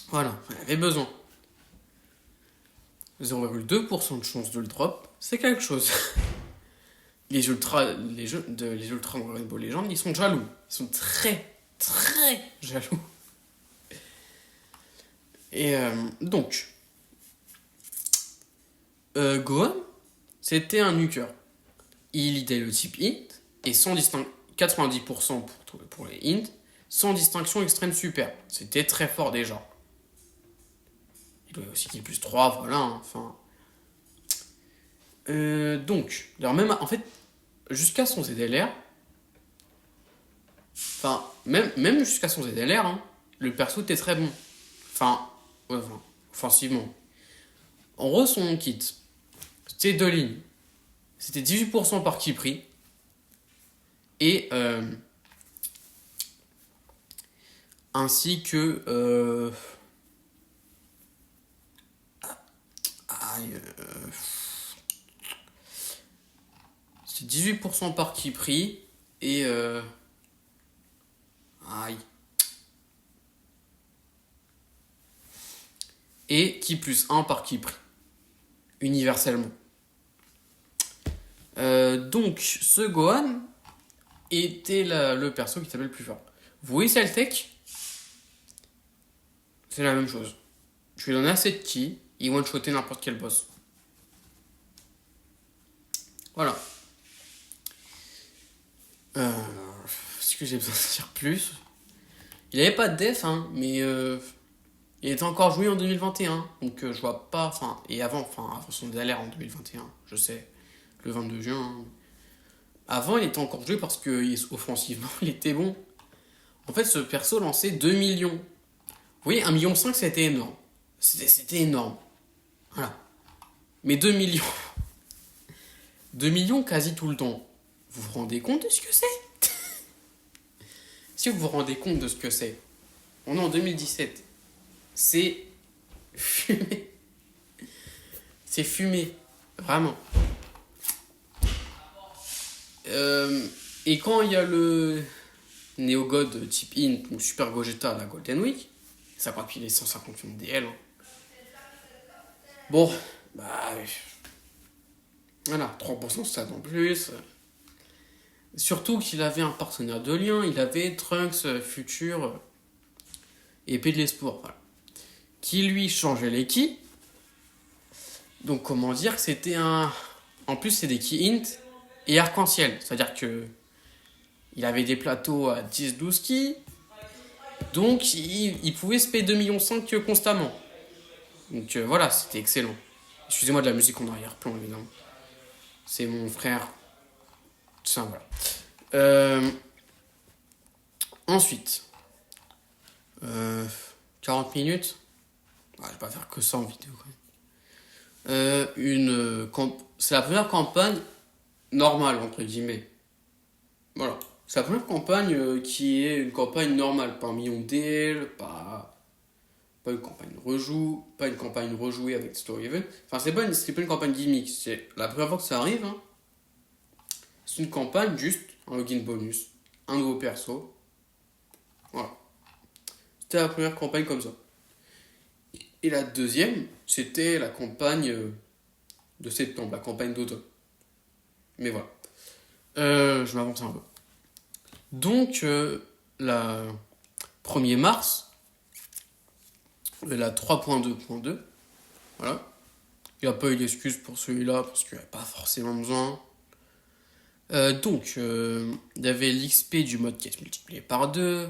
Voilà, il y avait besoin. 0,2% de chance de le drop, c'est quelque chose. Les ultras Dragon Ball Legends, ils sont jaloux. Ils sont très, très jaloux. Et donc, Gohan, c'était un nuker. Il était le type int, et sans distinction, 90% pour les int, sans distinction extrême super. C'était très fort déjà. Il doit aussi qu'il plus 3, voilà, hein, enfin. Donc, alors même, en fait, jusqu'à son ZLR, enfin, même jusqu'à son ZLR, hein, le perso était très bon. Enfin, ouais, enfin, offensivement. En gros, son kit, c'était 2 lignes. C'était 18% par qui pris. Et ainsi que c'est 18% par qui pris et aïe. Et qui plus 1 par qui pris. Universellement. Donc, ce Gohan était le perso qui s'appelle le plus fort. Vous voyez Celtec, c'est la même chose. Je lui donne assez de ki, il one-shotter n'importe quel boss. Voilà. Est-ce que j'ai besoin de dire plus? Il avait pas de def, hein, mais il était encore joué en 2021. Donc je vois pas. Enfin, et avant son galère en 2021, je sais, le 22 juin. Hein. Avant, il était encore joué parce que offensivement, il était bon. En fait, ce perso lançait 2 millions. Vous voyez, 1,5 million, c'était énorme. C'était énorme. Voilà. Mais 2 millions. 2 millions quasi tout le temps. Vous vous rendez compte de ce que c'est? Si vous vous rendez compte de ce que c'est, on est en 2017. C'est fumé. C'est fumé. Vraiment. Et quand il y a le Néo-God type Int ou Super Gogeta à la Golden Week, ça croit qu'il est 150 millions DL. Hein. Bon, bah. Voilà, 3% de stade en plus. Surtout qu'il avait un partenaire de lien, il avait Trunks Future et Épée de l'Espoir, voilà. Qui lui changeait les ki. Donc comment dire que c'était un... En plus c'est des key int et arc-en-ciel. C'est-à-dire que il avait des plateaux à 10-12 keys. Donc il pouvait se payer 2,5 millions constamment. Donc voilà, c'était excellent. Excusez-moi de la musique en arrière-plan évidemment. C'est mon frère. Ça voilà. Ensuite, euh, 40 minutes. Ouais, je vais pas faire que ça en vidéo quand même. C'est la première campagne normale, entre guillemets. Voilà. C'est la première campagne qui est une campagne normale. Pas un million d'ailes, pas une campagne rejoue, pas une campagne rejouée avec Story Event. Enfin, c'est pas une campagne gimmick. C'est la première fois que ça arrive. Hein. C'est une campagne juste, un login bonus, un nouveau perso. Voilà. C'était la première campagne comme ça. Et la deuxième, c'était la campagne de septembre, la campagne d'automne. Mais voilà. Je m'avance un peu. Donc, la 1er mars, la 3.2.2, voilà. Il n'y a pas eu d'excuse pour celui-là, parce qu'il n'y avait pas forcément besoin. Donc, il y avait l'XP du mode quête multiplié par 2,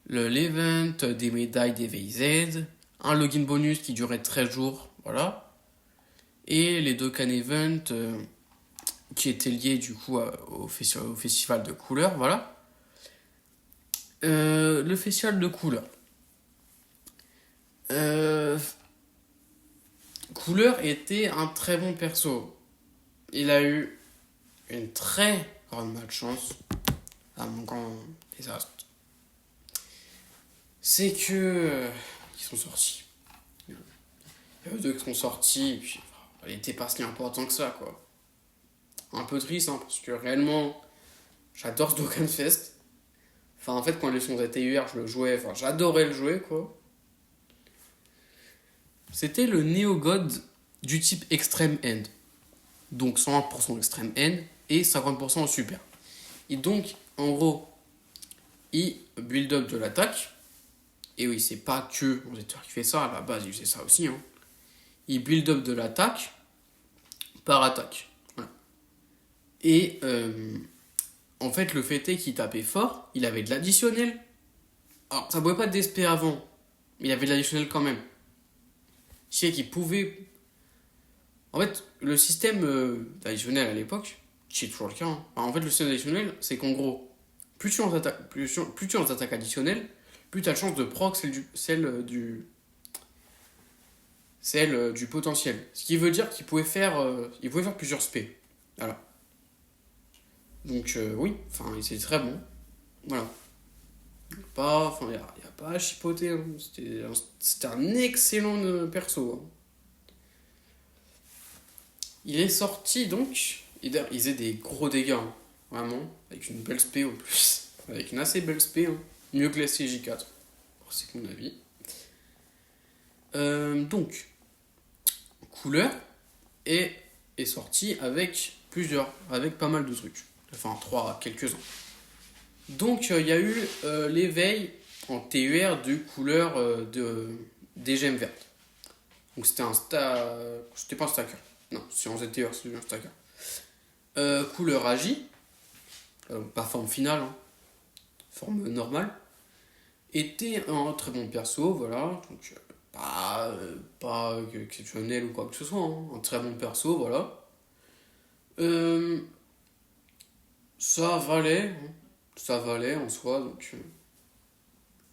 l'event, des médailles, des VZ, un login bonus qui durait 13 jours, voilà. Et les Dokkan Event qui étaient liés du coup au festival de couleurs, voilà. Le festival de couleurs. Couleur était un très bon perso. Il a eu une très grande malchance, à mon grand désastre. C'est que ils sont sortis. Il y a eu deux qui sont sortis, et puis elle était pas si important que ça, quoi. Un peu triste, hein, parce que réellement, j'adore ce Dokkan Fest. Enfin, en fait, quand les sons étaient TUR, je le jouais, enfin, j'adorais le jouer, quoi. C'était le Neo-God du type Extreme End. Donc 100% Extreme End et 50% en super. Et donc, en gros, il build up de l'attaque. Et oui, c'est pas que Monster qui fait ça, à la base, il faisait ça aussi. Hein. Il build up de l'attaque par attaque. Voilà. Et en fait, le fait est qu'il tapait fort, il avait de l'additionnel. Alors, ça pouvait pas être DSP avant, mais il avait de l'additionnel quand même. Je sais qu'il pouvait. En fait, le système additionnel à l'époque, qui est toujours le cas, hein. En fait, le système additionnel, c'est qu'en gros, plus tu lances d'attaque additionnelle, plus tu as de chance de proc celle du potentiel. Ce qui veut dire qu'il pouvait faire plusieurs spé. Voilà. Donc, oui, enfin, c'est très bon. Voilà. Il n'y a pas à chipoter. Hein. C'était un excellent perso. Hein. Il est sorti donc. Il faisait des gros dégâts. Hein. Vraiment. Avec une belle spé en plus. Avec une assez belle spé. Hein. Mieux que la CJ4. C'est mon avis. Donc, couleur est sorti avec avec pas mal de trucs. Enfin, quelques-uns. Donc, il y a eu l'éveil en TUR de couleur des gemmes vertes. Donc, c'était pas un stacker. Non, c'est en ZTR, c'est un stacker. Couleur agi, pas forme finale, hein, forme normale. Était un très bon perso, voilà. Donc, pas exceptionnel ou quoi que ce soit. Hein. Un très bon perso, voilà. Euh, ça valait en soi. Donc,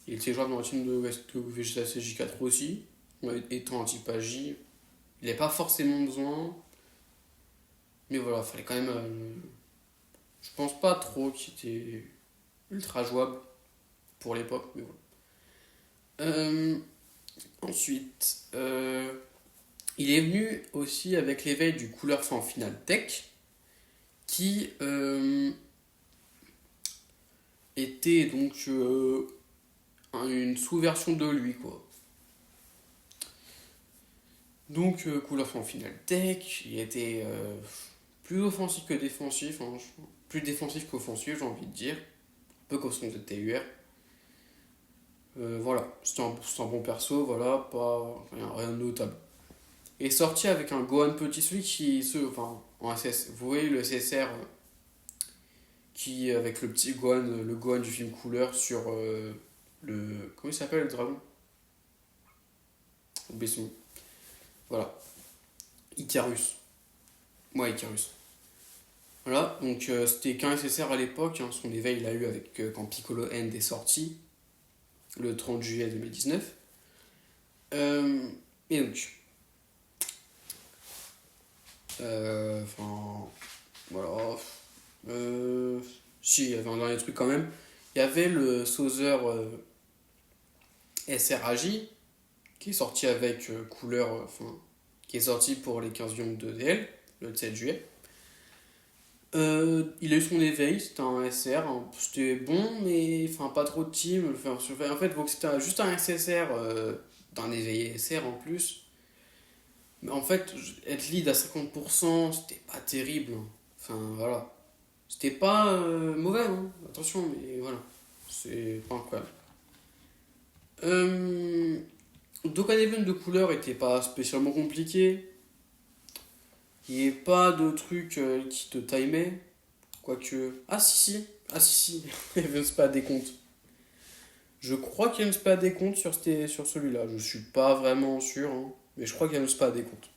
il était jouable dans la team de Vegeta CJ4 aussi. Étant un type Agi, il n'avait pas forcément besoin. Mais voilà, fallait quand même. Je pense pas trop qu'il était ultra jouable pour l'époque, mais voilà. Ensuite, il est venu aussi avec l'éveil du couleur fin final tech, qui était donc une sous-version de lui, quoi. Donc, couleur fin final tech, il était plus offensif que défensif, hein, plus défensif qu'offensif, j'ai envie de dire, un peu comme son TUR. Voilà, c'est un bon perso, voilà, pas rien de notable. est sorti avec un Gohan petit, celui qui se. Enfin, en SS, vous voyez le SSR qui, avec le petit Gohan, le Gohan du film Couleur sur le. Comment il s'appelle le dragon? Besson. Voilà. Icarus. Ouais, Icarus. Voilà, donc c'était qu'un SSR à l'époque. Hein, son éveil, il a eu avec quand Piccolo End est sorti, le 30 juillet 2019. Et donc. Enfin. Voilà. Si, il y avait un dernier truc quand même. Il y avait le Sauzer SRAJ qui est sorti avec couleur. Enfin, qui est sorti pour les 15 millions de DL le 7 juillet. Il a eu son éveil, c'était un SR, hein, c'était bon, mais enfin pas trop de team. Enfin, en fait, donc c'était juste un SSR d'un éveillé SR en plus. Mais en fait, être lead à 50%, c'était pas terrible. Hein. Enfin voilà. C'était pas mauvais, hein, attention, mais voilà. C'est pas incroyable. Donc un event de couleur était pas spécialement compliqué. Il n'y avait pas de truc qui te timait. Quoique. Ah si si. Ah si si. Il y avait un spa décompte. Je crois qu'il y a une spa décompte sur celui-là. Je suis pas vraiment sûr. Hein, mais je crois qu'il y a une spa décompte.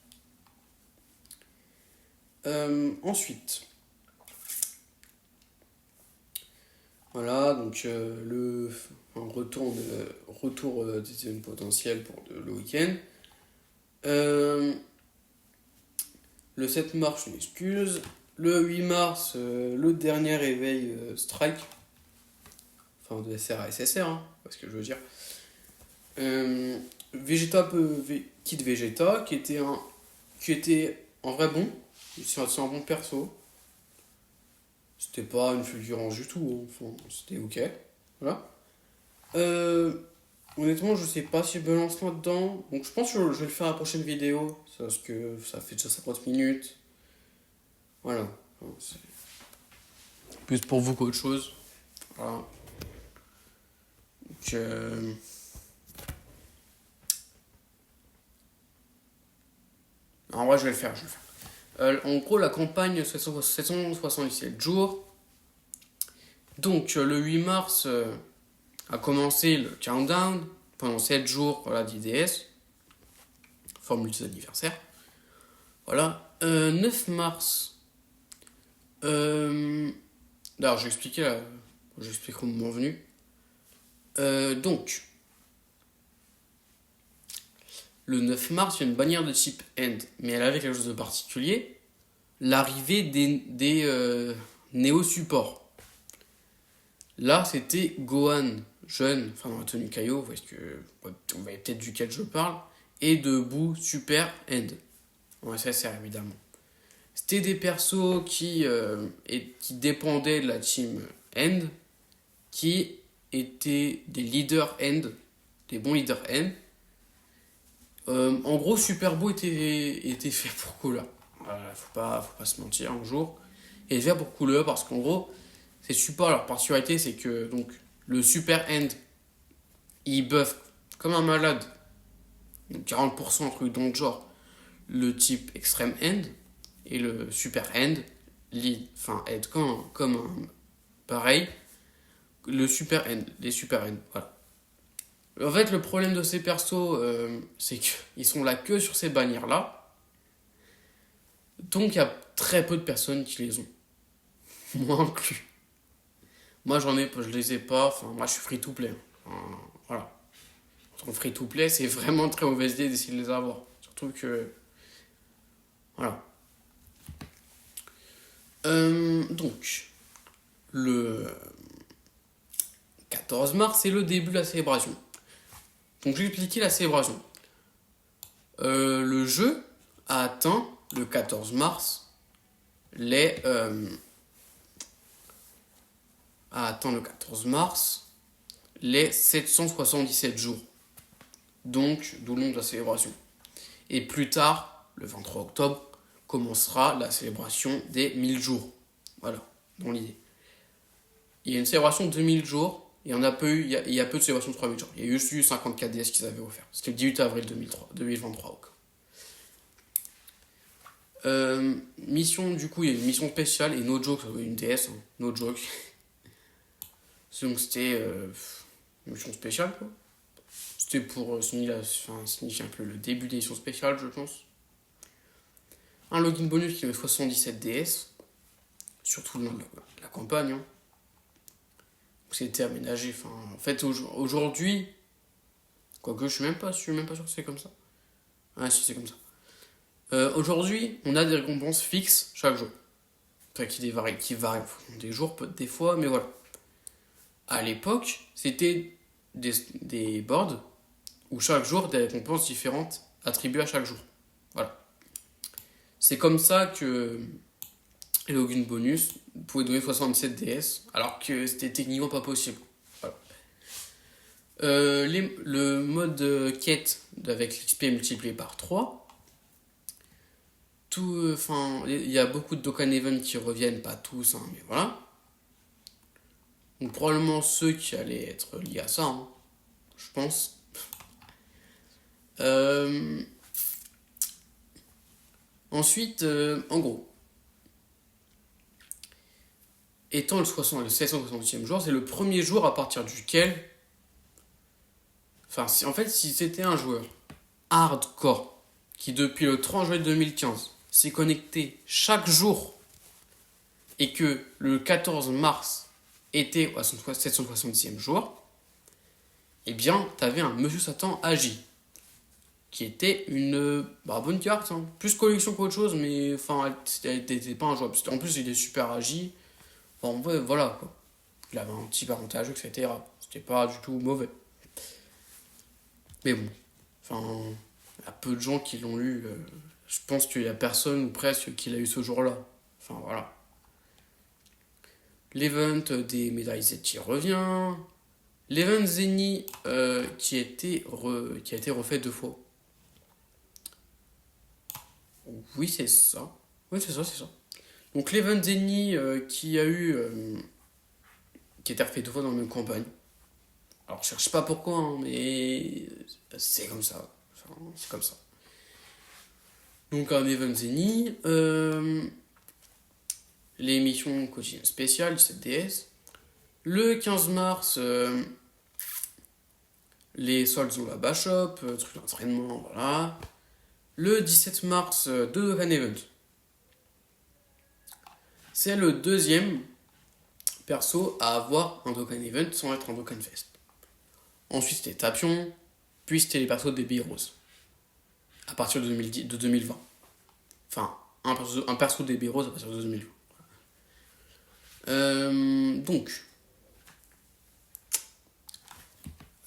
Ensuite. Voilà, donc un retour des événements potentiels pour le week-end. Le 7 mars, je m'excuse. Le 8 mars, le dernier réveil Strike. Enfin, de SR à SSR, hein, parce que je veux dire. Vegeta Kid Vegeta, qui était en vrai bon. C'est un bon perso. C'était pas une fulgurance du tout. Hein. Enfin, c'était ok. Voilà. Euh, Honnêtement, je sais pas si je me lance là-dedans. Donc je pense que je vais le faire à la prochaine vidéo. Parce que ça fait déjà 50 minutes. Voilà. Enfin, c'est plus pour vous qu'autre chose. Voilà. Donc, en vrai, je vais le faire. En gros, la campagne 777 jours. Donc, le 8 mars a commencé le countdown pendant 7 jours voilà, d'IDS. Formule des anniversaires. Voilà. 9 mars. D'ailleurs, j'expliquerai au moment venu. Donc, le 9 mars, il y a une bannière de type End, mais elle avait quelque chose de particulier, l'arrivée des néo-supports. Là, c'était Gohan, jeune, enfin dans la tenue Kaio, vous voyez peut-être duquel je parle, et de Boo Super End. En SSR, évidemment. C'était des persos qui dépendaient de la team End, qui étaient des leaders End, des bons leaders End. En gros, Super Boo était fait pour Cooler. Voilà, faut pas se mentir un jour. Et fait pour Cooler parce qu'en gros, ces supports, leur particularité, c'est que donc, le Super End, il buff comme un malade, donc 40% un truc dans le genre, le type Extreme End, et le Super End, aide comme un. Pareil, le Super End, les Super End, voilà. En fait, le problème de ces persos, c'est qu'ils sont là que sur ces bannières-là. Donc, il y a très peu de personnes qui les ont. Moi inclus. Moi, je les ai pas. Enfin, moi, je suis free to play. Enfin, voilà. En free to play, c'est vraiment une très mauvaise idée d'essayer de les avoir. Surtout que. Voilà. Donc, le 14 mars, c'est le début de la célébration. Donc, je vais expliquer la célébration. Le jeu a atteint le 14 mars les. A atteint le 14 mars les 777 jours. Donc, d'où le nom de la célébration. Et plus tard, le 23 octobre, commencera la célébration des 1000 jours. Voilà, dans l'idée. Il y a une célébration de 1000 jours, il y a peu de célébrations de 3000 jours. Il y a juste eu 54 DS qu'ils avaient offert. C'était le 18 avril 2023 au cas. Mission, du coup, il y a une mission spéciale et no joke, ça doit être une DS, hein, no joke. Donc c'était une mission spéciale, quoi. C'était pour signifier un peu le début d'édition spéciale, je pense. Un login bonus qui met 77 DS, surtout dans la campagne. Hein. C'était aménagé. Enfin, en fait, aujourd'hui, quoique je suis même pas sûr que c'est comme ça. Ah si, c'est comme ça. Aujourd'hui, on a des récompenses fixes chaque jour. Enfin, qui varient des jours, des fois, mais voilà. À l'époque, c'était des boards où chaque jour, des récompenses différentes attribuées à chaque jour. Voilà. C'est comme ça que les login bonus pouvaient donner 67 DS, alors que c'était techniquement pas possible. Voilà. Le mode quête avec l'XP multiplié par 3. Il y a beaucoup de Dokkan Event qui reviennent, pas tous, hein, mais voilà. Donc probablement ceux qui allaient être liés à ça, hein, je pense. Ensuite, en gros, étant le 760e jour, c'est le premier jour à partir duquel... Enfin, en fait, si c'était un joueur hardcore qui, depuis le 30 juillet 2015, s'est connecté chaque jour et que le 14 mars était à son 760e jour, eh bien, t'avais un Monsieur Satan Agi, qui était une bonne carte, hein. Plus collection qu'autre chose, mais enfin, elle n'était pas un joueur. En plus, il est super Agi. Enfin, voilà, quoi. Il avait un petit avantage, etc. C'était pas du tout mauvais. Mais bon, enfin, il y a peu de gens qui l'ont lu. Je pense qu'il y a personne ou presque qui l'a eu ce jour-là. Enfin, voilà. L'event des médailles Zeti revient. L'event Zeni qui a été refait 2 fois. Oui, c'est ça. Oui, c'est ça. Donc l'event Zeni qui a été refait 2 fois dans la même campagne. Alors je cherche pas pourquoi, hein, mais c'est comme ça. Enfin, c'est comme ça. Donc un event Zeni. Les missions quotidiennes spéciales, 17 DS. Le 15 mars, les soldes ont la Bashop, truc d'entraînement, voilà. Le 17 mars, 2 Dokkan Event. C'est le deuxième perso à avoir un Dokkan Event sans être un Dokkan Fest. Ensuite, c'était Tapion, puis c'était les persos des Heroes. À partir de 2020. Enfin, un perso des Heroes à partir de 2020. Donc,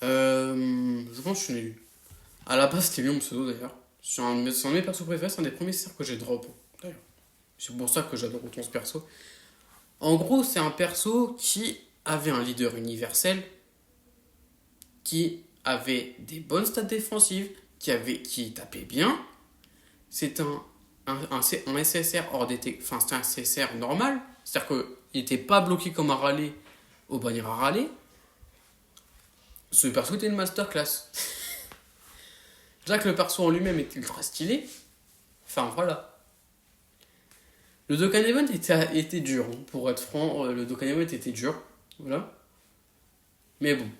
je pense que je suis nul. À la base, c'était lui mon pseudo d'ailleurs. C'est un de mes persos préférés, c'est un des premiers cercles que j'ai drop d'ailleurs. C'est pour ça que j'adore autant ce perso. En gros, c'est un perso qui avait un leader universel, qui avait des bonnes stats défensives, qui tapait bien. C'est un SSR hors d'été. Enfin, c'est un SSR normal. C'est-à-dire qu'il n'était pas bloqué comme un râler au bannière à râler. Ce perso était une masterclass. Déjà que le perso en lui-même était ultra stylé. Enfin, voilà. Le Dokkan Event était dur, hein. Pour être franc, le Dokkan Event était dur. Voilà. Mais bon.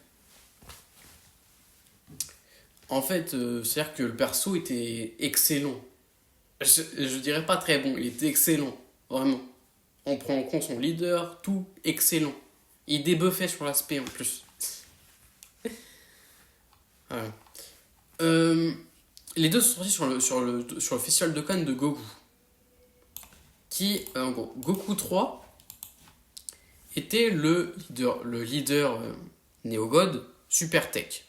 En fait, c'est-à-dire que le perso était excellent. Je dirais pas très bon, il était excellent. Vraiment. On prend en compte son leader, tout excellent. Il débuffait sur l'aspect en plus. Voilà. Les deux sont sortis sur le Festival Dokkan de Goku. Qui, en gros, Goku 3 était le leader Néo-God Super Tech.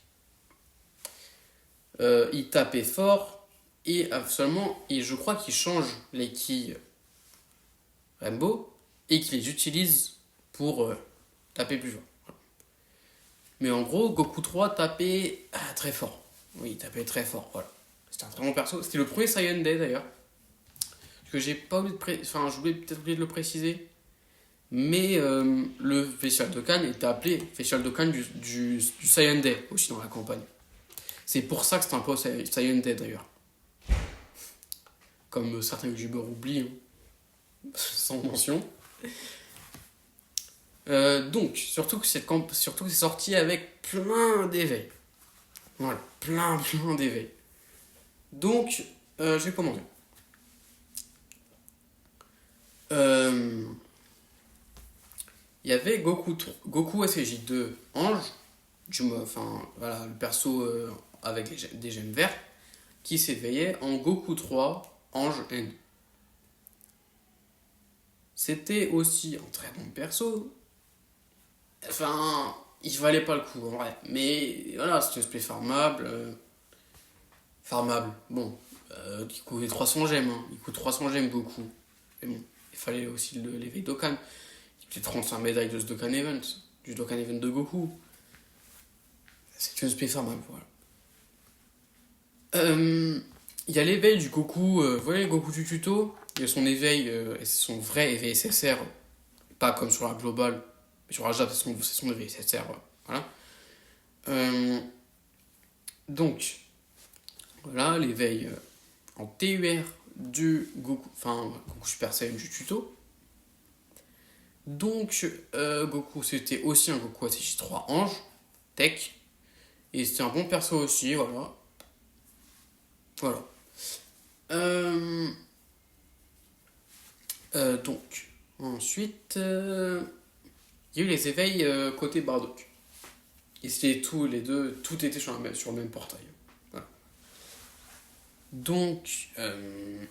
Il tapait fort et je crois qu'il change les quilles Rainbow et qu'il les utilise pour taper plus fort. Mais en gros, Goku 3 tapait très fort. Oui, il tapait très fort, voilà. C'était un très bon perso. C'était le premier Saiyan Day d'ailleurs. Que j'ai pas oublié j'ai peut-être oublié de le préciser. Mais le Festival Dokkan était appelé Festival Dokkan du Saiyan Day aussi dans la campagne. C'est pour ça que c'est un peu Saiyan Day d'ailleurs. comme certains youtubeurs oublient, hein, sans mention. Donc, surtout que c'est sorti avec plein d'éveils. Voilà, plein d'éveils. Donc, j'ai commandé. Il y avait Goku SJ2 Ange, enfin voilà, le perso avec des gemmes vertes, qui s'éveillait en Goku 3 Ange N. C'était aussi un très bon perso. Enfin, il valait pas le coup en vrai. Mais voilà, c'était un spé farmable. Farmable, bon. Il coûtait 300 gemmes. Hein. Il coûte 300 gemmes Goku. Mais bon, il fallait aussi l'éveil Dokkan. Il fait 35 médailles de ce Dokkan Event. Du Dokkan Event de Goku. C'est une spé farmable, voilà. Il y a l'éveil du Goku. Vous voyez Goku du tuto. Il y a son éveil, son vrai éveil SSR. Pas comme sur la globale. Mais sur la Jade, c'est son éveil SSR. Voilà. Donc, voilà, l'éveil en TUR du Goku, enfin Goku Super Saiyan du tuto. Donc, Goku, c'était aussi un Goku ACJ3 Ange, Tech. Et c'était un bon perso aussi, voilà. Voilà. Donc, ensuite, il y a eu les éveils côté Bardock. Et c'était tous les deux, tout était sur le même portail. Voilà. Donc, il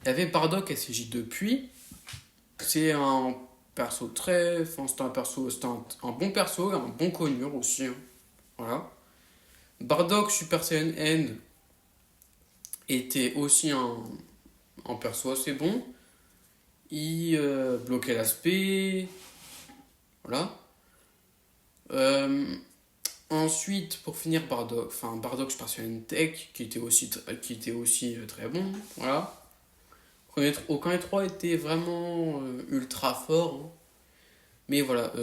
y avait Bardock SJ2 puis. C'est un perso très. Enfin, c'était un bon perso, un bon cognure aussi. Hein. Voilà. Bardock Super Saiyan N était aussi un perso assez bon. Il bloquait l'aspect. Voilà. Ensuite, pour finir, Bardock Super Saiyan Tech, qui était aussi très bon. Voilà. Aucun des trois était vraiment ultra fort. Hein. Mais voilà,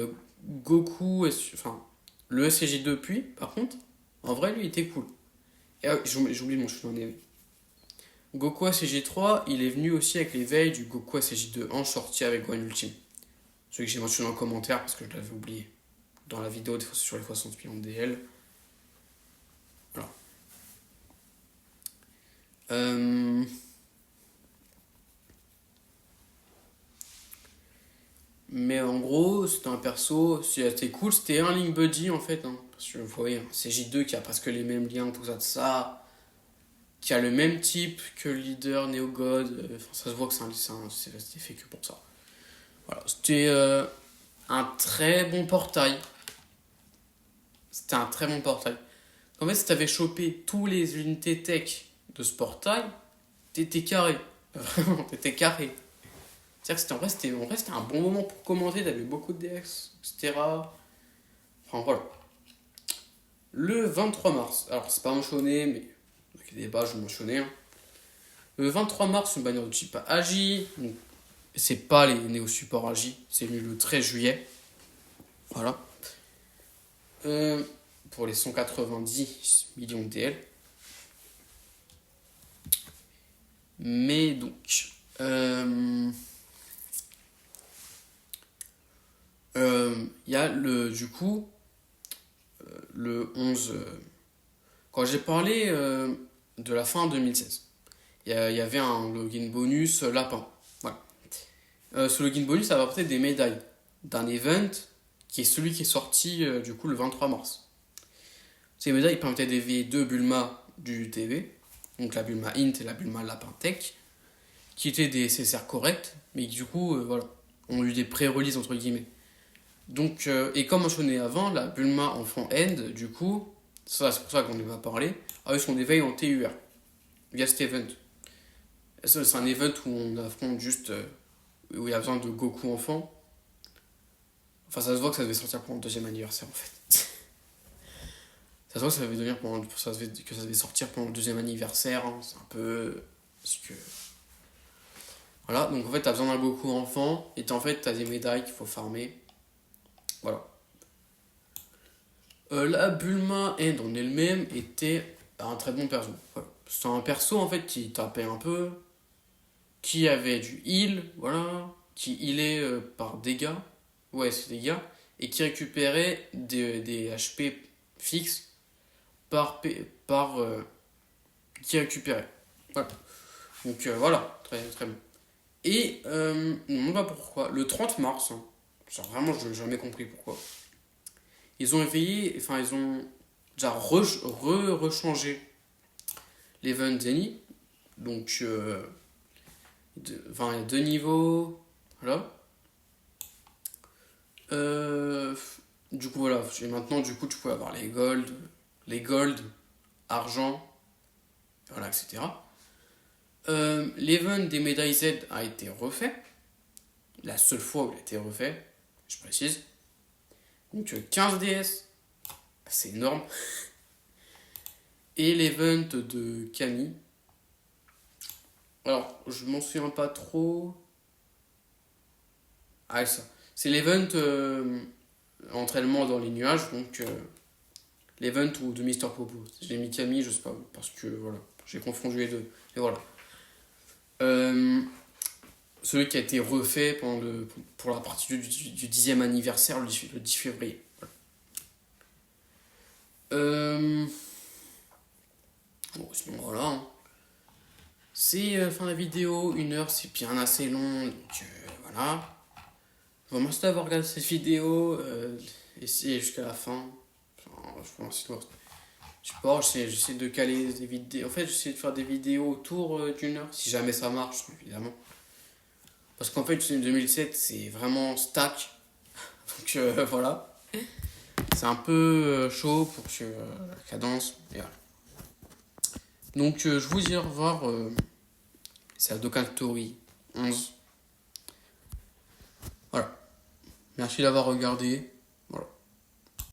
Goku, enfin, le SCJ2 puis, par contre, en vrai, lui, il était cool. Et j'oublie mon cheveu en éveil. Goku SCJ3, il est venu aussi avec l'éveil du Goku SCJ2 en sorti avec Gohan Ultime. Celui que j'ai mentionné en commentaire parce que je l'avais oublié. Dans la vidéo sur les 60 millions de DL. Voilà. Mais en gros, c'était un perso, c'était cool, c'était un Link Buddy en fait. Hein, parce que vous voyez, un CJ2 qui a presque les mêmes liens, tout ça de ça, qui a le même type que le leader Neo God. Ça se voit que c'était fait que pour ça. Voilà, c'était un très bon portail. C'était un très bon portail. En fait, si t'avais chopé tous les unités tech de ce portail, t'étais carré. Vraiment, t'étais carré. C'est-à-dire que en vrai, c'était un bon moment pour commenter, t'avais beaucoup de DX, etc. Enfin voilà. Le 23 mars, alors c'est pas mentionné, mais ne vous inquiétez pas, je vais mentionner. Hein. Le 23 mars, une bannière de type Agi. Donc, c'est pas les néo-supports Agi, c'est venu le 13 juillet. Voilà. Pour les 190 millions de DL. Mais donc. Il y a du coup le 11 quand j'ai parlé de la fin 2016 il y avait un login bonus lapin voilà. Ce login bonus ça va apporter des médailles d'un event qui est celui qui est sorti du coup le 23 mars. Ces médailles permettaient d'éveiller deux Bulma du TV, donc la Bulma Int et la Bulma Lapin Tech, qui étaient des CSR corrects mais qui du coup voilà, ont eu des pré-releases entre guillemets. Donc, et comme mentionné avant, la Bulma enfant End, du coup, c'est pour ça qu'on en va parler, a eu son éveil en TUR, via cet event. C'est un event où on affronte juste, où il y a besoin de Goku enfant. Enfin, ça se voit que ça devait sortir pour le deuxième anniversaire en fait. Ça se voit que ça devait sortir pendant le deuxième anniversaire, hein. C'est un peu. Parce que. Voilà, donc en fait, t'as besoin d'un Goku enfant, et en fait, t'as des médailles qu'il faut farmer. Voilà. La Bulma End en elle-même était un très bon perso. Voilà. c'est un perso en fait qui tapait un peu, qui avait du heal, voilà, qui healait par dégâts, ouais c'est dégâts, et qui récupérait des HP fixes par qui récupérait. Voilà. Donc voilà, très très bon. Et non pas pourquoi, le 30 mars, hein, genre vraiment je n'ai jamais compris pourquoi. Ils ont éveillé, enfin ils ont déjà rechangé l'event Zenny. Donc enfin il y a deux niveaux, voilà. Euh, du coup voilà, maintenant du coup tu peux avoir les gold, argent, voilà, etc. L'event des médailles Z a été refait. La seule fois où il a été refait, je précise. Donc 15 DS, c'est énorme. Et l'event de Camille. Alors, je m'en souviens pas trop. Ah, ça. C'est l'event entraînement dans les nuages, donc l'event de Mister Popo. J'ai mis Camille, je sais pas, parce que voilà, j'ai confondu les deux. Et voilà. Euh, Celui qui a été refait pour la partie du 10e anniversaire le 10 février. Voilà. Bon, sinon voilà, hein. C'est fin de la vidéo, 1 heure, c'est bien assez long, donc voilà. Je vous remercie d'avoir regardé cette vidéo, essayez jusqu'à la fin. Enfin, je vous remercie de voir. Je sais pas, j'essaie de caler des vidéos. En fait, j'essaie de faire des vidéos autour d'une heure, si jamais ça marche, évidemment. Parce qu'en fait, 2007, c'est vraiment stack. Donc voilà. C'est un peu chaud pour que la cadence. Et voilà. Donc je vous dis au revoir. C'est à Dokkan Story 11. Voilà. Merci d'avoir regardé.